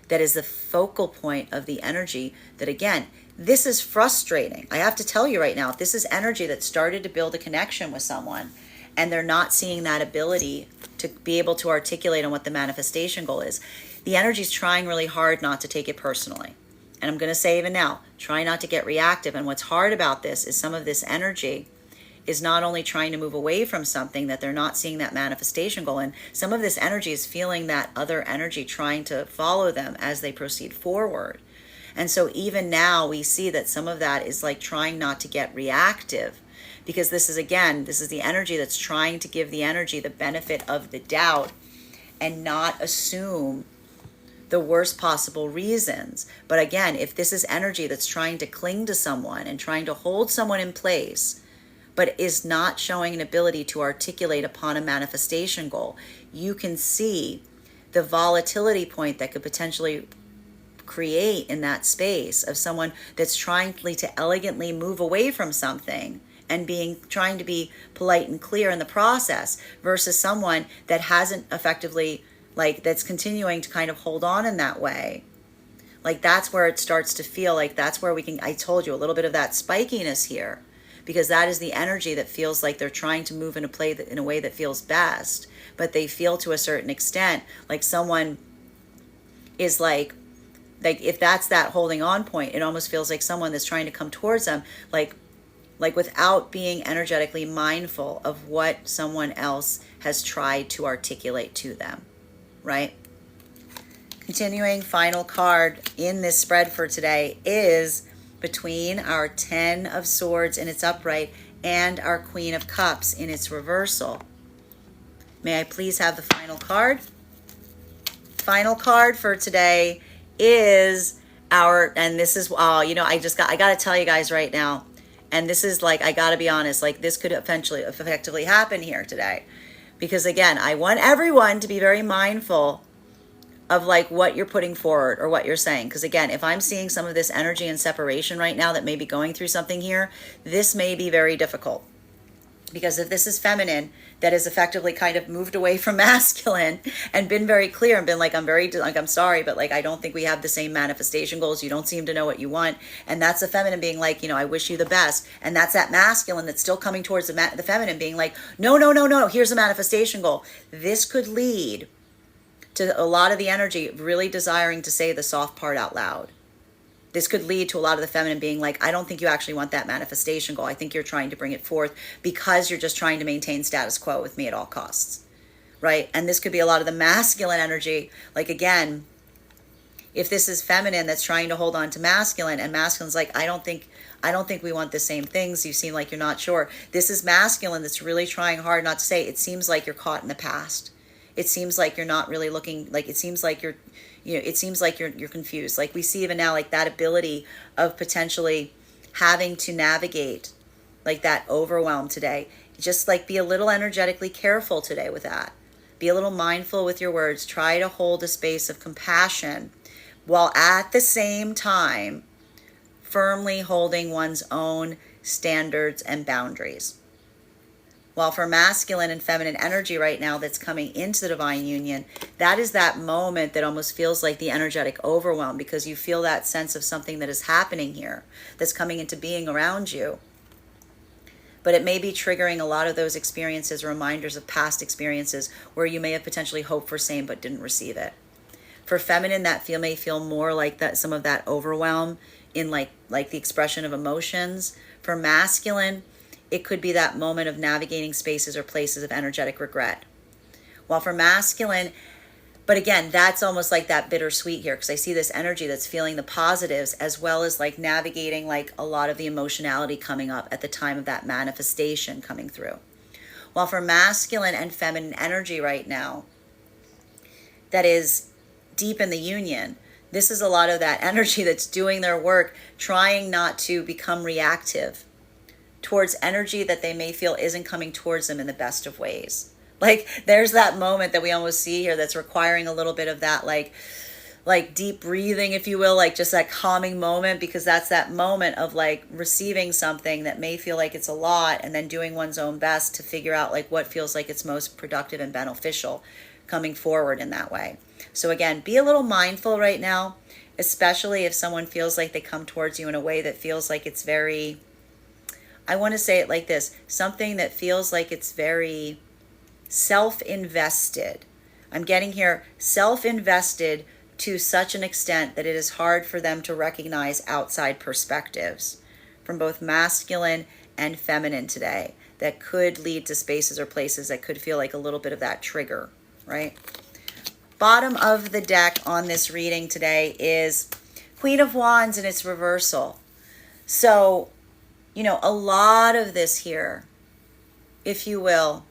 A: that is the focal point of the energy that, again, this is frustrating. I have to tell you right now, if this is energy that started to build a connection with someone and they're not seeing that ability to be able to articulate on what the manifestation goal is, the energy is trying really hard not to take it personally. And I'm going to say even now, try not to get reactive. And what's hard about this is some of this energy is not only trying to move away from something that they're not seeing that manifestation goal in, some of this energy is feeling that other energy trying to follow them as they proceed forward. And so even now we see that some of that is like trying not to get reactive, because this is, again, this is the energy that's trying to give the energy the benefit of the doubt and not assume the worst possible reasons. But again, if this is energy that's trying to cling to someone and trying to hold someone in place, but is not showing an ability to articulate upon a manifestation goal, you can see the volatility point that could potentially create in that space of someone that's trying to elegantly move away from something and trying to be polite and clear in the process, versus someone that hasn't effectively, like, that's continuing to kind of hold on in that way. Like that's where it starts to feel like that's where we can, I told you, a little bit of that spikiness here, because that is the energy that feels like they're trying to move in a way that feels best, but they feel to a certain extent like someone is like if that's that holding on point, it almost feels like someone that's trying to come towards them, like without being energetically mindful of what someone else has tried to articulate to them, right? Continuing, final card in this spread for today is between our 10 of Swords in its upright and our Queen of Cups in its reversal. May I please have the final card? Final card for today is and this is, I got to tell you guys right now, and this is like, I got to be honest, like this could effectively happen here today. Because again, I want everyone to be very mindful of like what you're putting forward or what you're saying. Because again, if I'm seeing some of this energy and separation right now that may be going through something here, this may be very difficult. Because if this is feminine that has effectively kind of moved away from masculine and been very clear and been like, I'm sorry, but like, I don't think we have the same manifestation goals. You don't seem to know what you want. And that's the feminine being like, I wish you the best. And that's that masculine that's still coming towards the feminine being like, no, here's a manifestation goal. This could lead to a lot of the energy really desiring to say the soft part out loud. This could lead to a lot of the feminine being like, I don't think you actually want that manifestation goal. I think you're trying to bring it forth because you're just trying to maintain status quo with me at all costs, right? And this could be a lot of the masculine energy. Like again, if this is feminine that's trying to hold on to masculine, and masculine's like, I don't think we want the same things. You seem like you're not sure. This is masculine that's really trying hard not to say, it seems like you're caught in the past. It seems like you're not really looking, like it seems like you're confused. Like we see even now, like that ability of potentially having to navigate like that overwhelm today. Just like be a little energetically careful today with that, Be a little mindful with your words. Try to hold a space of compassion while at the same time firmly holding one's own standards and boundaries. While for masculine and feminine energy right now that's coming into the divine union, that is that moment that almost feels like the energetic overwhelm, because you feel that sense of something that is happening here that's coming into being around you. But it may be triggering a lot of those experiences, reminders of past experiences where you may have potentially hoped for same but didn't receive it. For feminine, that may feel more like that, some of that overwhelm in like the expression of emotions. For masculine, it could be that moment of navigating spaces or places of energetic regret. While for masculine, but again, that's almost like that bittersweet here, because I see this energy that's feeling the positives as well as like navigating like a lot of the emotionality coming up at the time of that manifestation coming through. While for masculine and feminine energy right now, that is deep in the union, this is a lot of that energy that's doing their work, trying not to become reactive towards energy that they may feel isn't coming towards them in the best of ways. Like there's that moment that we almost see here that's requiring a little bit of that like deep breathing, if you will, like just that calming moment, because that's that moment of like receiving something that may feel like it's a lot and then doing one's own best to figure out like what feels like it's most productive and beneficial coming forward in that way. So again, be a little mindful right now, especially if someone feels like they come towards you in a way that feels like it's very, I want to say it like this, something that feels like it's very self-invested. I'm getting here, self-invested to such an extent that it is hard for them to recognize outside perspectives from both masculine and feminine today that could lead to spaces or places that could feel like a little bit of that trigger, right? Bottom of the deck on this reading today is Queen of Wands in its reversal. So, you know, a lot of this here, if you will,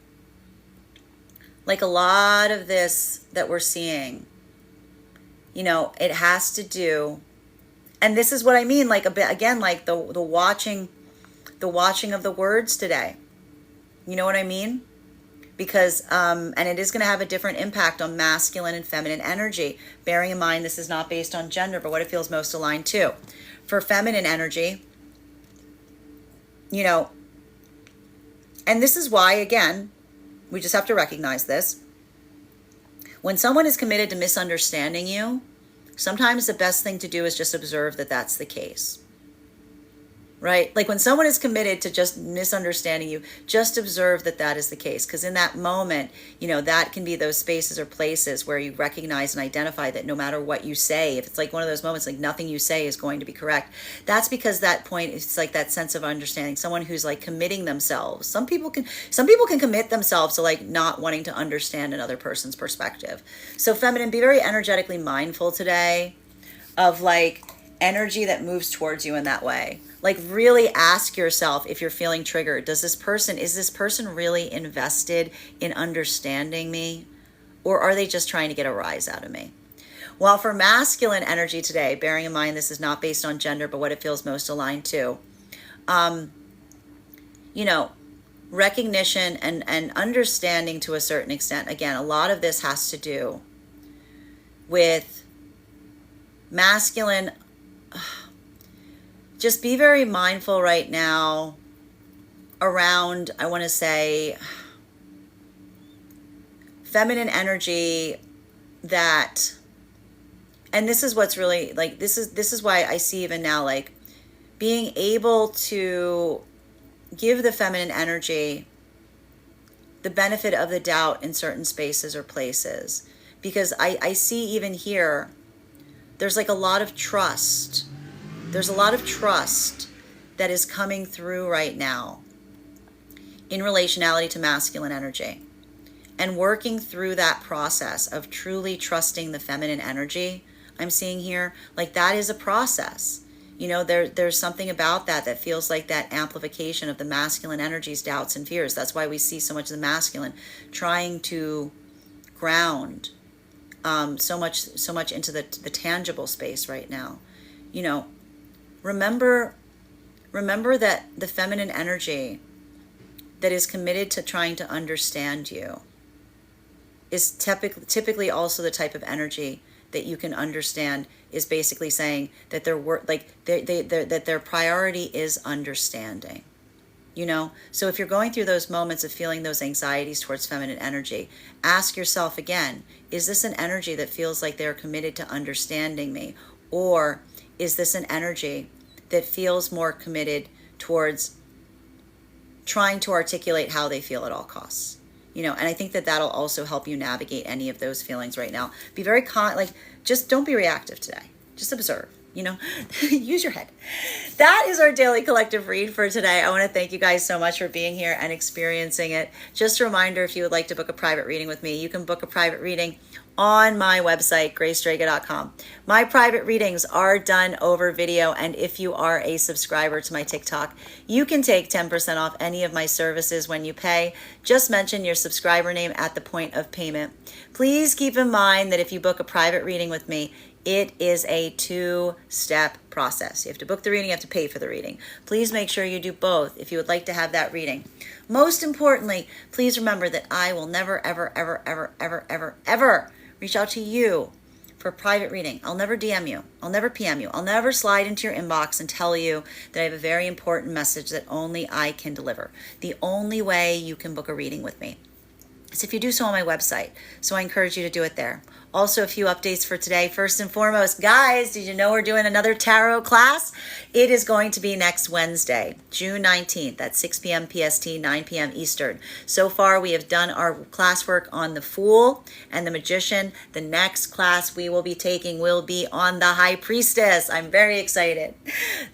A: like a lot of this that we're seeing, you know, it has to do, and this is what I mean, like a bit, again, like the watching of the words today. You know what I mean? Because, and it is going to have a different impact on masculine and feminine energy, bearing in mind this is not based on gender, but what it feels most aligned to. For feminine energy, you know, and this is why, again, we just have to recognize this. When someone is committed to misunderstanding you, sometimes the best thing to do is just observe that that's the case. Right? Like when someone is committed to just misunderstanding you, just observe that that is the case. Because in that moment, you know, that can be those spaces or places where you recognize and identify that no matter what you say, if it's like one of those moments, like nothing you say is going to be correct, that's because that point, it's like that sense of understanding, someone who's like committing themselves. Some people can commit themselves to like not wanting to understand another person's perspective. So feminine, be very energetically mindful today of like energy that moves towards you in that way. Like really ask yourself, if you're feeling triggered, is this person really invested in understanding me? Or are they just trying to get a rise out of me? While for masculine energy today, bearing in mind this is not based on gender, but what it feels most aligned to, you know, recognition and understanding to a certain extent. Again, a lot of this has to do with masculine. Just be very mindful right now around, I want to say, feminine energy that, and this is what's really like, this is why I see even now, like being able to give the feminine energy the benefit of the doubt in certain spaces or places, because I see even here, there's like a lot of trust. There's a lot of trust that is coming through right now in relationality to masculine energy, and working through that process of truly trusting the feminine energy. I'm seeing here, like that is a process. You know, there's something about that feels like that amplification of the masculine energy's doubts and fears. That's why we see so much of the masculine trying to ground so much into the tangible space right now. You know, remember that the feminine energy that is committed to trying to understand you is typically also the type of energy that you can understand is basically saying that that their priority is understanding. So if you're going through those moments of feeling those anxieties towards feminine energy, ask yourself again, is this an energy that feels like they're committed to understanding me? Or is this an energy that feels more committed towards trying to articulate how they feel at all costs? And I think that that'll also help you navigate any of those feelings right now. Be very just don't be reactive today. Just observe. Use your head. That is our daily collective read for today. I want to thank you guys so much for being here and experiencing it. Just a reminder, if you would like to book a private reading with me, you can book a private reading on my website, graystrega.com. My private readings are done over video, and if you are a subscriber to my TikTok, you can take 10% off any of my services when you pay. Just mention your subscriber name at the point of payment. Please keep in mind that if you book a private reading with me, it is a 2-step process. You have to book the reading, you have to pay for the reading. Please make sure you do both if you would like to have that reading. Most importantly, please remember that I will never, ever, ever, ever, ever, ever, ever reach out to you for a private reading. I'll never DM you. I'll never PM you. I'll never slide into your inbox and tell you that I have a very important message that only I can deliver. The only way you can book a reading with me is if you do so on my website. So I encourage you to do it there. Also, a few updates for today. First and foremost, guys, did you know we're doing another tarot class? It is going to be next Wednesday, June 19th at 6 p.m. PST, 9 p.m. Eastern. So far, we have done our classwork on the Fool and the Magician. The next class we will be taking will be on the High Priestess. I'm very excited.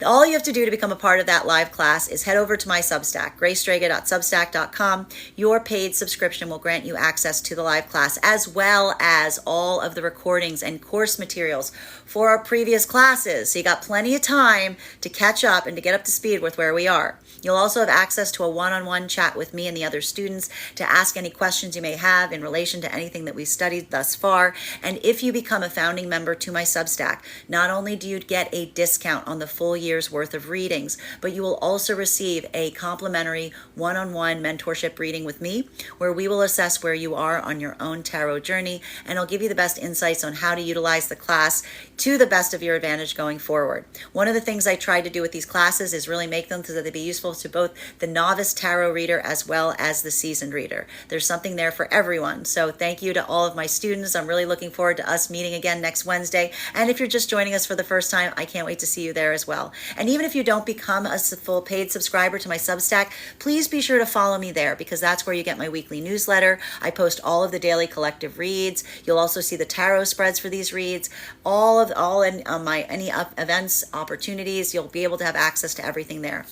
A: All you have to do to become a part of that live class is head over to my Substack, graystrega.substack.com. Your paid subscription will grant you access to the live class, as well as all of the recordings and course materials for our previous classes. So you got plenty of time to catch up and to get up to speed with where we are. You'll also have access to a one-on-one chat with me and the other students to ask any questions you may have in relation to anything that we've studied thus far. And if you become a founding member to my Substack, not only do you get a discount on the full year's worth of readings, but you will also receive a complimentary one-on-one mentorship reading with me, where we will assess where you are on your own tarot journey, and I'll give you the best insights on how to utilize the class to the best of your advantage going forward. One of the things I try to do with these classes is really make them so that they be useful to both the novice tarot reader as well as the seasoned reader. There's something there for everyone. So thank you to all of my students. I'm really looking forward to us meeting again next Wednesday. And if you're just joining us for the first time, I can't wait to see you there as well. And even if you don't become a full paid subscriber to my Substack, please be sure to follow me there, because that's where you get my weekly newsletter. I post all of the daily collective reads. You'll also see the tarot spreads for these reads, all in my any events, opportunities. You'll be able to have access to everything there.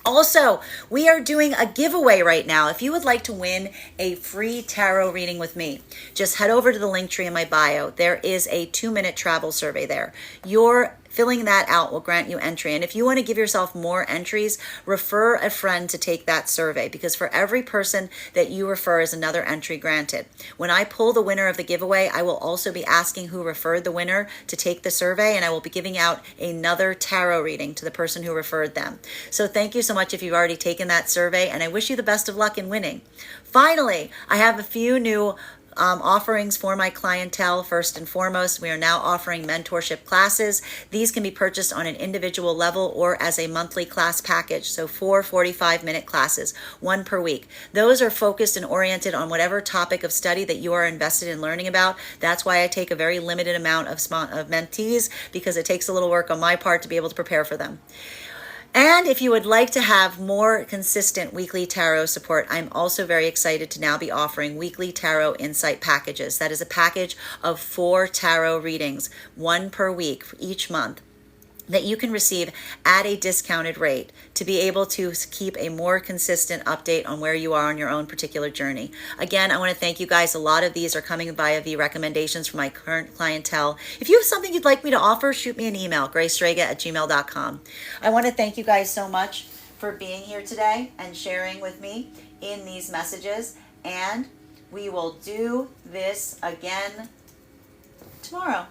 A: Also, we are doing a giveaway right now. If you would like to win a free tarot reading with me, just head over to the link tree in my bio. There is a 2-minute travel survey there. Your filling that out will grant you entry. And if you want to give yourself more entries, refer a friend to take that survey, because for every person that you refer is another entry granted. When I pull the winner of the giveaway, I will also be asking who referred the winner to take the survey, and I will be giving out another tarot reading to the person who referred them. So thank you so much if you've already taken that survey, and I wish you the best of luck in winning. Finally, I have a few new offerings for my clientele. First and foremost, we are now offering mentorship classes. These can be purchased on an individual level or as a monthly class package. So 4 45-minute classes, 1 per week. Those are focused and oriented on whatever topic of study that you are invested in learning about. That's why I take a very limited amount of mentees, because it takes a little work on my part to be able to prepare for them. And if you would like to have more consistent weekly tarot support, I'm also very excited to now be offering weekly tarot insight packages. That is a package of 4 tarot readings, 1 per week for each month, that you can receive at a discounted rate to be able to keep a more consistent update on where you are on your own particular journey. Again, I want to thank you guys. A lot of these are coming via recommendations from my current clientele. If you have something you'd like me to offer, shoot me an email, graystrega@gmail.com. I want to thank you guys so much for being here today and sharing with me in these messages. And we will do this again tomorrow.